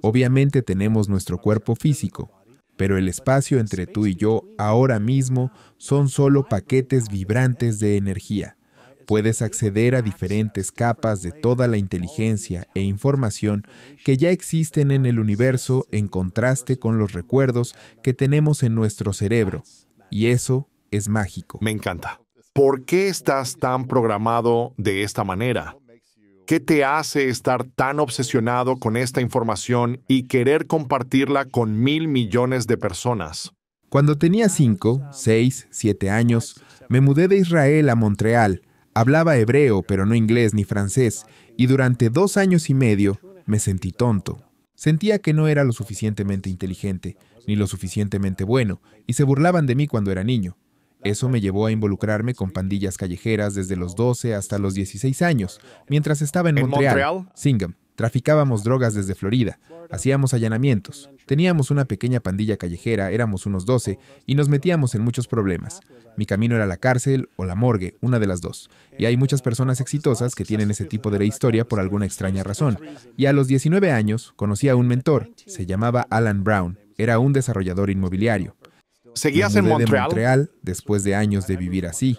Obviamente tenemos nuestro cuerpo físico, pero el espacio entre tú y yo ahora mismo son solo paquetes vibrantes de energía. Puedes acceder a diferentes capas de toda la inteligencia e información que ya existen en el universo en contraste con los recuerdos que tenemos en nuestro cerebro. Y eso es mágico. Me encanta. ¿Por qué estás tan programado de esta manera? ¿Qué te hace estar tan obsesionado con esta información y querer compartirla con 1,000 millones de personas? Cuando tenía 5, 6, 7 años, me mudé de Israel a Montreal. Hablaba hebreo, pero no inglés ni francés, y durante 2 años y medio me sentí tonto. Sentía que no era lo suficientemente inteligente, ni lo suficientemente bueno, y se burlaban de mí cuando era niño. Eso me llevó a involucrarme con pandillas callejeras desde los 12 hasta los 16 años, mientras estaba en Montreal, Singham. Traficábamos drogas desde Florida, hacíamos allanamientos, teníamos una pequeña pandilla callejera, éramos unos 12, y nos metíamos en muchos problemas. Mi camino era la cárcel o la morgue, una de las dos. Y hay muchas personas exitosas que tienen ese tipo de historia por alguna extraña razón. Y a los 19 años conocí a un mentor, se llamaba Alan Brown, era un desarrollador inmobiliario. ¿Seguías en Me mudé de Montreal? Montreal después de años de vivir así.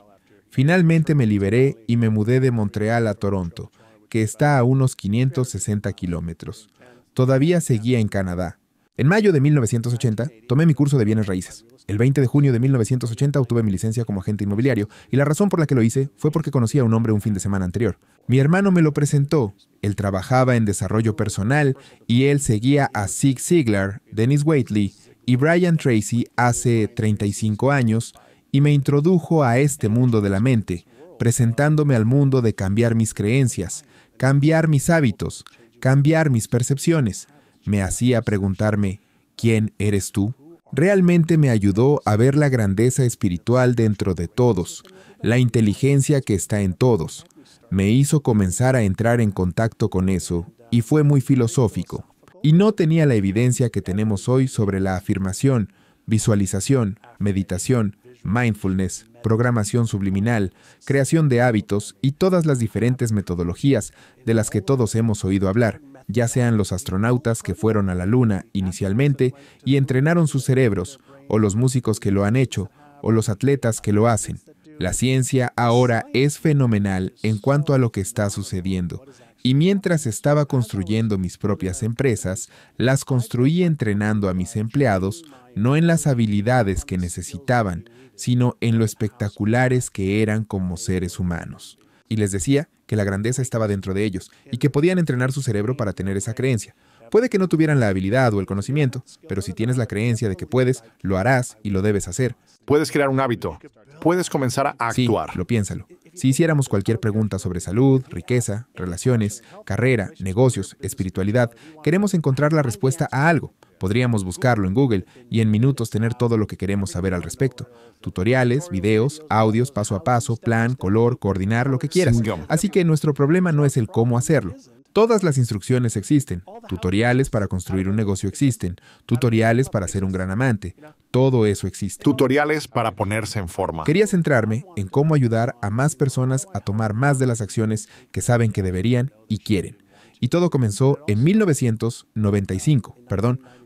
Finalmente me liberé y me mudé de Montreal a Toronto, que está a unos 560 kilómetros. Todavía seguía en Canadá. En mayo de 1980 tomé mi curso de bienes raíces. El 20 de junio de 1980 obtuve mi licencia como agente inmobiliario y la razón por la que lo hice fue porque conocí a un hombre un fin de semana anterior. Mi hermano me lo presentó. Él trabajaba en desarrollo personal y él seguía a Zig Ziglar, Dennis Waitley y Brian Tracy hace 35 años y me introdujo a este mundo de la mente, presentándome al mundo de cambiar mis creencias, cambiar mis hábitos, cambiar mis percepciones. Me hacía preguntarme, ¿quién eres tú? Realmente me ayudó a ver la grandeza espiritual dentro de todos, la inteligencia que está en todos. Me hizo comenzar a entrar en contacto con eso y fue muy filosófico. Y no tenía la evidencia que tenemos hoy sobre la afirmación, visualización, meditación, mindfulness, programación subliminal, creación de hábitos y todas las diferentes metodologías de las que todos hemos oído hablar, ya sean los astronautas que fueron a la Luna inicialmente y entrenaron sus cerebros, o los músicos que lo han hecho, o los atletas que lo hacen. La ciencia ahora es fenomenal en cuanto a lo que está sucediendo. Y mientras estaba construyendo mis propias empresas, las construí entrenando a mis empleados, no en las habilidades que necesitaban, sino en lo espectaculares que eran como seres humanos. Y les decía que la grandeza estaba dentro de ellos y que podían entrenar su cerebro para tener esa creencia. Puede que no tuvieran la habilidad o el conocimiento, pero si tienes la creencia de que puedes, lo harás y lo debes hacer. Puedes crear un hábito. Puedes comenzar a actuar. Sí, piénsalo. Si hiciéramos cualquier pregunta sobre salud, riqueza, relaciones, carrera, negocios, espiritualidad, queremos encontrar la respuesta a algo. Podríamos buscarlo en Google y en minutos tener todo lo que queremos saber al respecto. Tutoriales, videos, audios, paso a paso, plan, color, coordinar, lo que quieras. Así que nuestro problema no es el cómo hacerlo. Todas las instrucciones existen. Tutoriales para construir un negocio existen. Tutoriales para ser un gran amante. Todo eso existe. Tutoriales para ponerse en forma. Quería centrarme en cómo ayudar a más personas a tomar más de las acciones que saben que deberían y quieren. Y todo comenzó en 1995.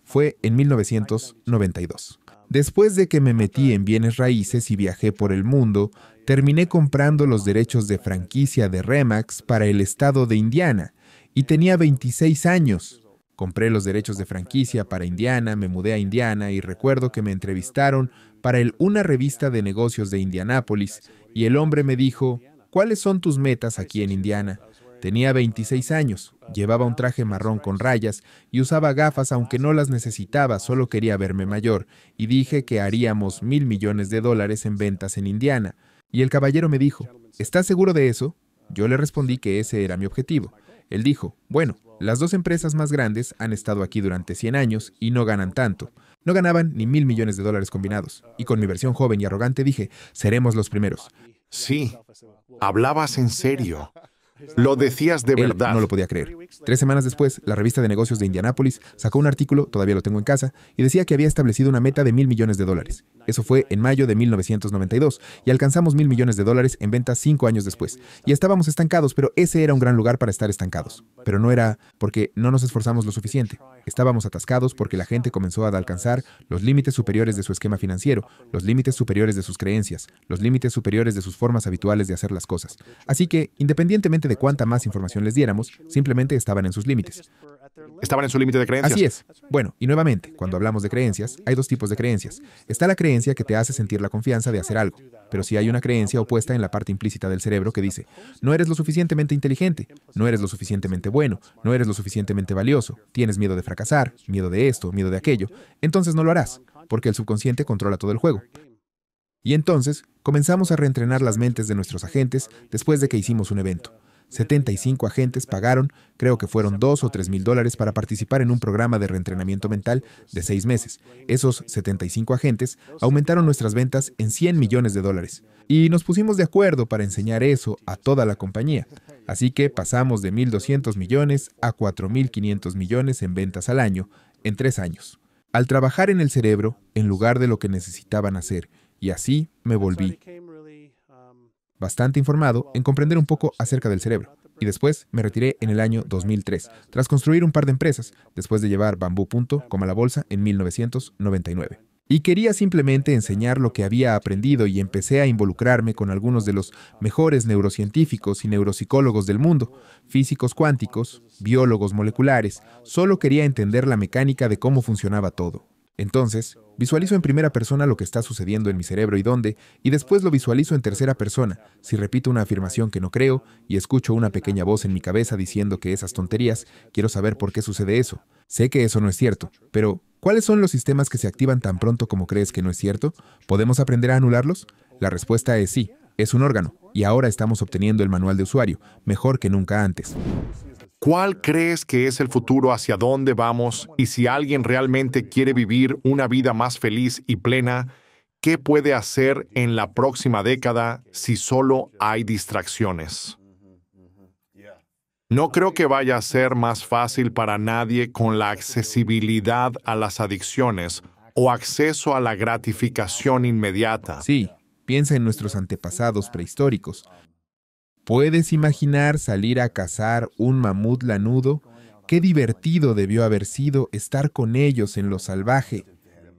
Fue en 1992. Después de que me metí en bienes raíces y viajé por el mundo, terminé comprando los derechos de franquicia de RE/MAX para el estado de Indiana. y tenía 26 años. Compré los derechos de franquicia para Indiana, me mudé a Indiana y recuerdo que me entrevistaron para una revista de negocios de Indianápolis y el hombre me dijo, ¿cuáles son tus metas aquí en Indiana? Tenía 26 años, llevaba un traje marrón con rayas y usaba gafas aunque no las necesitaba, solo quería verme mayor, y dije que haríamos $1,000 millones en ventas en Indiana. Y el caballero me dijo, ¿estás seguro de eso? Yo le respondí que ese era mi objetivo. Él dijo, bueno, las dos empresas más grandes han estado aquí durante 100 años y no ganan tanto. No ganaban ni $1,000 millones combinados. Y con mi versión joven y arrogante dije, seremos los primeros. Sí, hablabas en serio. Lo decías de Él verdad. no lo podía creer. 3 semanas después, la revista de negocios de Indianápolis sacó un artículo, todavía lo tengo en casa, y decía que había establecido una meta de $1,000 millones. Eso fue en mayo de 1992, y alcanzamos $1,000 millones en ventas 5 años después. Y estábamos estancados, pero ese era un gran lugar para estar estancados. Pero no era porque no nos esforzamos lo suficiente. Estábamos atascados porque la gente comenzó a alcanzar los límites superiores de su esquema financiero, los límites superiores de sus creencias, los límites superiores de sus formas habituales de hacer las cosas. Así que, independientemente de cuánta más información les diéramos, simplemente estaban en sus límites. Estaban en su límite de creencias. Así es. Bueno, y nuevamente, cuando hablamos de creencias, hay 2 tipos de creencias. Está la creencia que te hace sentir la confianza de hacer algo, pero sí hay una creencia opuesta en la parte implícita del cerebro que dice, no eres lo suficientemente inteligente, no eres lo suficientemente bueno, no eres lo suficientemente valioso, tienes miedo de fracasar, miedo de esto, miedo de aquello, entonces no lo harás, porque el subconsciente controla todo el juego. Y entonces, comenzamos a reentrenar las mentes de nuestros agentes después de que hicimos un evento. 75 agentes pagaron, creo que fueron $2,000 o $3,000 para participar en un programa de reentrenamiento mental de 6 meses. Esos 75 agentes aumentaron nuestras ventas en $100 millones. Y nos pusimos de acuerdo para enseñar eso a toda la compañía. Así que pasamos de 1,200 millones a 4,500 millones en ventas al año en 3 años. Al trabajar en el cerebro en lugar de lo que necesitaban hacer, y así me volví bastante informado en comprender un poco acerca del cerebro. Y después me retiré en el año 2003, tras construir un par de empresas, después de llevar Bamboo.com a la bolsa en 1999. Y quería simplemente enseñar lo que había aprendido y empecé a involucrarme con algunos de los mejores neurocientíficos y neuropsicólogos del mundo, físicos cuánticos, biólogos moleculares. Solo quería entender la mecánica de cómo funcionaba todo. Entonces, visualizo en primera persona lo que está sucediendo en mi cerebro y dónde, y después lo visualizo en tercera persona, si repito una afirmación que no creo, y escucho una pequeña voz en mi cabeza diciendo que esas tonterías, quiero saber por qué sucede eso. Sé que eso no es cierto, pero ¿cuáles son los sistemas que se activan tan pronto como crees que no es cierto? ¿Podemos aprender a anularlos? La respuesta es sí, es un órgano, y ahora estamos obteniendo el manual de usuario, mejor que nunca antes. ¿Cuál crees que es el futuro, hacia dónde vamos? Y si alguien realmente quiere vivir una vida más feliz y plena, ¿qué puede hacer en la próxima década si solo hay distracciones? No creo que vaya a ser más fácil para nadie con la accesibilidad a las adicciones o acceso a la gratificación inmediata. Sí, piensa en nuestros antepasados prehistóricos. ¿Puedes imaginar salir a cazar un mamut lanudo? Qué divertido debió haber sido estar con ellos en lo salvaje.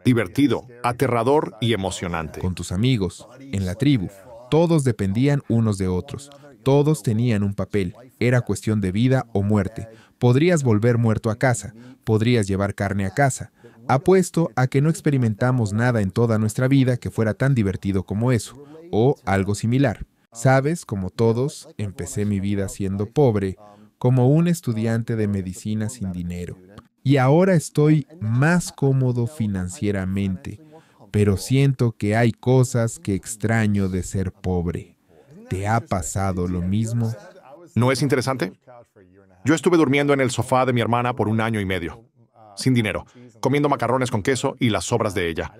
Divertido, aterrador y emocionante. Con tus amigos, en la tribu. Todos dependían unos de otros. Todos tenían un papel. Era cuestión de vida o muerte. Podrías volver muerto a casa. Podrías llevar carne a casa. Apuesto a que no experimentamos nada en toda nuestra vida que fuera tan divertido como eso, o algo similar. Sabes, como todos, empecé mi vida siendo pobre, como un estudiante de medicina sin dinero. Y ahora estoy más cómodo financieramente, pero siento que hay cosas que extraño de ser pobre. ¿Te ha pasado lo mismo? ¿No es interesante? Yo estuve durmiendo en el sofá de mi hermana por 1 año y medio, sin dinero, comiendo macarrones con queso y las sobras de ella.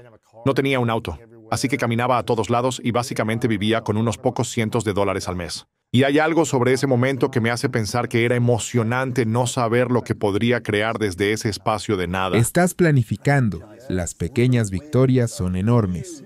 No tenía un auto. Así que caminaba a todos lados y básicamente vivía con unos pocos cientos de dólares al mes. Y hay algo sobre ese momento que me hace pensar que era emocionante no saber lo que podría crear desde ese espacio de nada. Estás planificando. Las pequeñas victorias son enormes.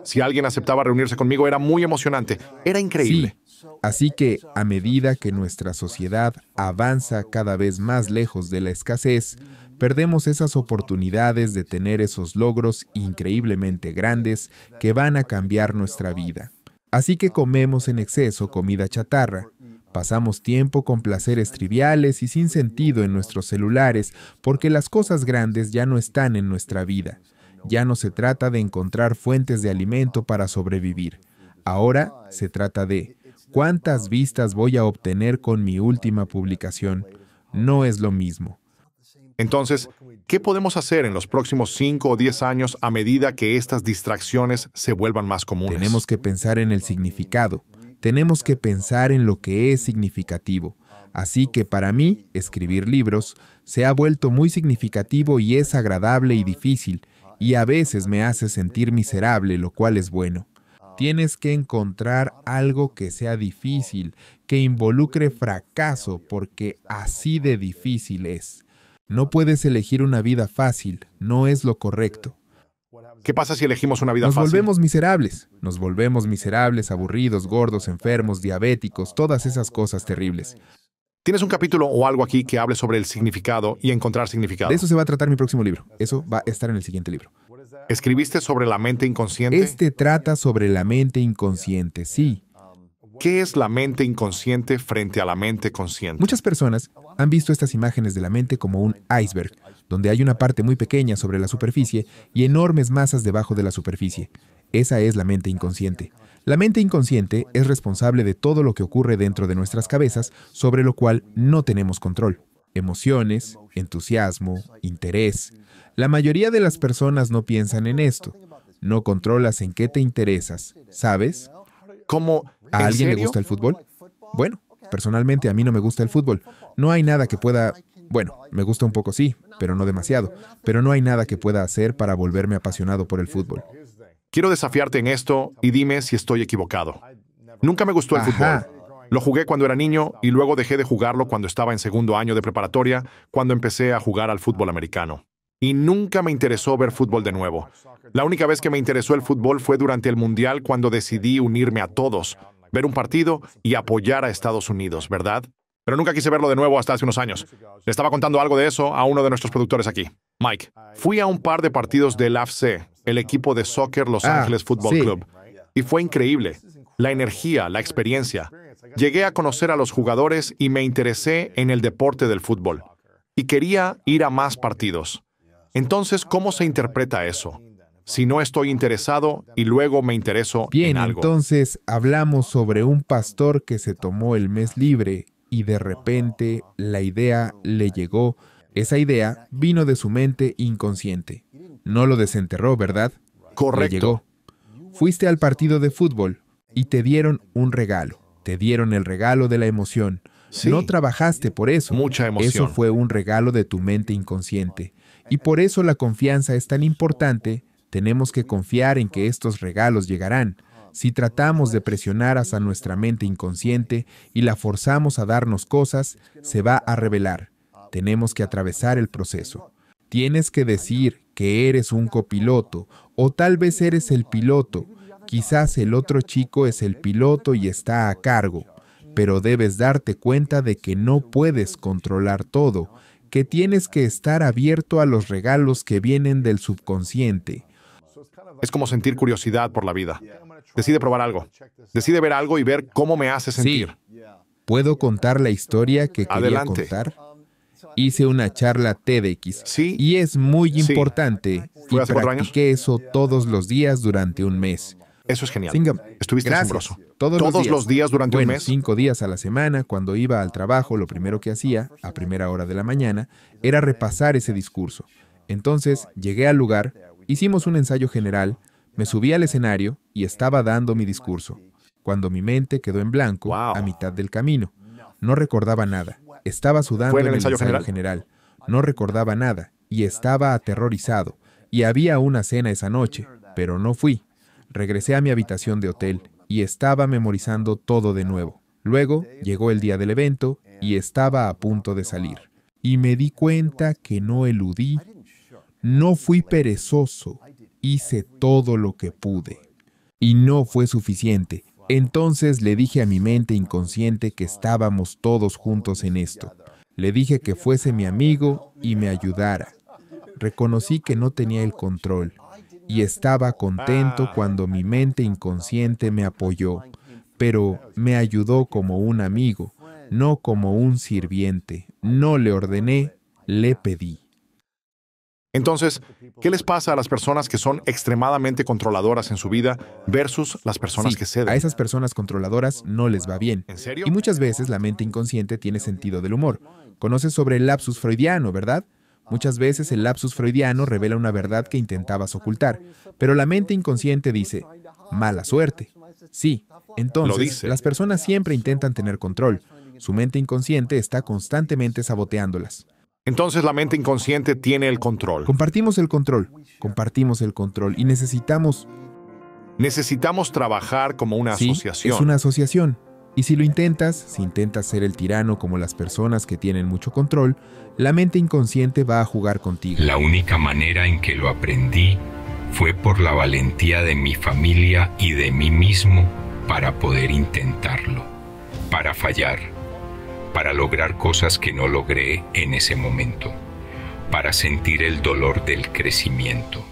Si alguien aceptaba reunirse conmigo, era muy emocionante. Era increíble. Sí. Así que, a medida que nuestra sociedad avanza cada vez más lejos de la escasez, perdemos esas oportunidades de tener esos logros increíblemente grandes que van a cambiar nuestra vida. Así que comemos en exceso comida chatarra, Pasamos tiempo con placeres triviales y sin sentido en nuestros celulares porque las cosas grandes ya no están en nuestra vida. Ya no se trata de encontrar fuentes de alimento para sobrevivir. Ahora se trata de ¿cuántas vistas voy a obtener con mi última publicación? No es lo mismo. Entonces, ¿qué podemos hacer en los próximos 5 o 10 años a medida que estas distracciones se vuelvan más comunes? Tenemos que pensar en el significado. Tenemos que pensar en lo que es significativo. Así que para mí, escribir libros se ha vuelto muy significativo y es agradable y difícil, y a veces me hace sentir miserable, lo cual es bueno. Tienes que encontrar algo que sea difícil, que involucre fracaso, porque así de difícil es. No puedes elegir una vida fácil, no es lo correcto. ¿Qué pasa si elegimos una vida Nos fácil? volvemos miserables, aburridos, gordos, enfermos, diabéticos, todas esas cosas terribles. ¿Tienes un capítulo o algo aquí que hable sobre el significado y encontrar significado? De eso se va a tratar mi próximo libro. Eso va a estar en el siguiente libro. ¿Escribiste sobre la mente inconsciente? Este trata sobre la mente inconsciente, sí. ¿Qué es la mente inconsciente frente a la mente consciente? Muchas personas han visto estas imágenes de la mente como un iceberg, donde hay una parte muy pequeña sobre la superficie y enormes masas debajo de la superficie. Esa es la mente inconsciente. La mente inconsciente es responsable de todo lo que ocurre dentro de nuestras cabezas, sobre lo cual no tenemos control. Emociones, entusiasmo, interés. La mayoría de las personas no piensan en esto. No controlas en qué te interesas, ¿sabes? ¿Cómo? ¿A alguien le serio? gusta el fútbol? Bueno, personalmente a mí no me gusta el fútbol. No hay nada que pueda... Bueno, me gusta un poco sí, pero no demasiado. Pero no hay nada que pueda hacer para volverme apasionado por el fútbol. Quiero desafiarte en esto y dime si estoy equivocado. Nunca me gustó el Ajá. fútbol. Lo jugué cuando era niño y luego dejé de jugarlo cuando estaba en segundo año de preparatoria, cuando empecé a jugar al fútbol americano. Y nunca me interesó ver fútbol de nuevo. La única vez que me interesó el fútbol fue durante el Mundial cuando decidí unirme a todos, ver un partido y apoyar a Estados Unidos, ¿verdad? Pero nunca quise verlo de nuevo hasta hace unos años. Le estaba contando algo de eso a uno de nuestros productores aquí, Mike. Fui a un par de partidos del AFC, el equipo de soccer Los Ángeles Football sí. Club, y fue increíble. La energía, la experiencia. Llegué a conocer a los jugadores y me interesé en el deporte del fútbol. Y quería ir a más partidos. Entonces, ¿cómo se interpreta eso? Si no estoy interesado y luego me intereso Bien, en algo. entonces hablamos sobre un pastor que se tomó el mes libre y de repente la idea le llegó. Esa idea vino de su mente inconsciente. No lo desenterró, ¿verdad? Le Correcto. llegó. Fuiste al partido de fútbol y te dieron un regalo. Te dieron el regalo de la emoción. Sí. No trabajaste por eso. Mucha emoción. Eso fue un regalo de tu mente inconsciente. Y por eso la confianza es tan importante. Tenemos que confiar en que estos regalos llegarán. Si tratamos de presionar hacia nuestra mente inconsciente y la forzamos a darnos cosas, se va a revelar. Tenemos que atravesar el proceso. Tienes que decir que eres un copiloto, o tal vez eres el piloto. Quizás el otro chico es el piloto y está a cargo, pero debes darte cuenta de que no puedes controlar todo, que tienes que estar abierto a los regalos que vienen del subconsciente. Es como sentir curiosidad por la vida. Decide probar algo. Decide ver algo y ver cómo me hace sentir. ¿Puedo contar la historia que quería Adelante. contar? Hice una charla TEDx Sí. y es muy Sí. importante y ¿Fue hace 4 años? practiqué eso todos los días durante un mes. Eso es genial. Singham, Estuviste gracias. asombroso. Todos los días durante un Bueno, mes. 5 días a la semana, cuando iba al trabajo, lo primero que hacía, a primera hora de la mañana, era repasar ese discurso. Entonces, llegué al lugar, hicimos un ensayo general, me subí al escenario y estaba dando mi discurso. Cuando mi mente quedó en blanco, Wow. a mitad del camino. No recordaba nada. Estaba sudando ¿Fue en en el el ensayo ensayo general. No recordaba nada y estaba aterrorizado. Y había una cena esa noche, pero no fui. Regresé a mi habitación de hotel y estaba memorizando todo de nuevo. Luego llegó el día del evento y estaba a punto de salir. Y me di cuenta que no eludí. No fui perezoso. Hice todo lo que pude. Y no fue suficiente. Entonces le dije a mi mente inconsciente que estábamos todos juntos en esto. Le dije que fuese mi amigo y me ayudara. Reconocí que no tenía el control y estaba contento cuando mi mente inconsciente me apoyó, pero me ayudó como un amigo. no como un sirviente. No le ordené, le pedí. Entonces, ¿qué les pasa a las personas que son extremadamente controladoras en su vida versus las personas Sí, que ceden? a esas personas controladoras no les va bien. ¿En serio? Y muchas veces la mente inconsciente tiene sentido del humor. Conoces sobre el lapsus freudiano, ¿verdad? Muchas veces el lapsus freudiano revela una verdad que intentabas ocultar, pero la mente inconsciente dice, mala suerte. Sí, Lo entonces dice. las personas siempre intentan tener control. Su mente inconsciente está constantemente saboteándolas. Entonces la mente inconsciente tiene el control. Compartimos el control y necesitamos... Necesitamos trabajar como una Sí, asociación. es una asociación. Y si intentas ser el tirano como las personas que tienen mucho control, la mente inconsciente va a jugar contigo. La única manera en que lo aprendí fue por la valentía de mi familia y de mí mismo para poder intentarlo, para fallar, para lograr cosas que no logré en ese momento, para sentir el dolor del crecimiento.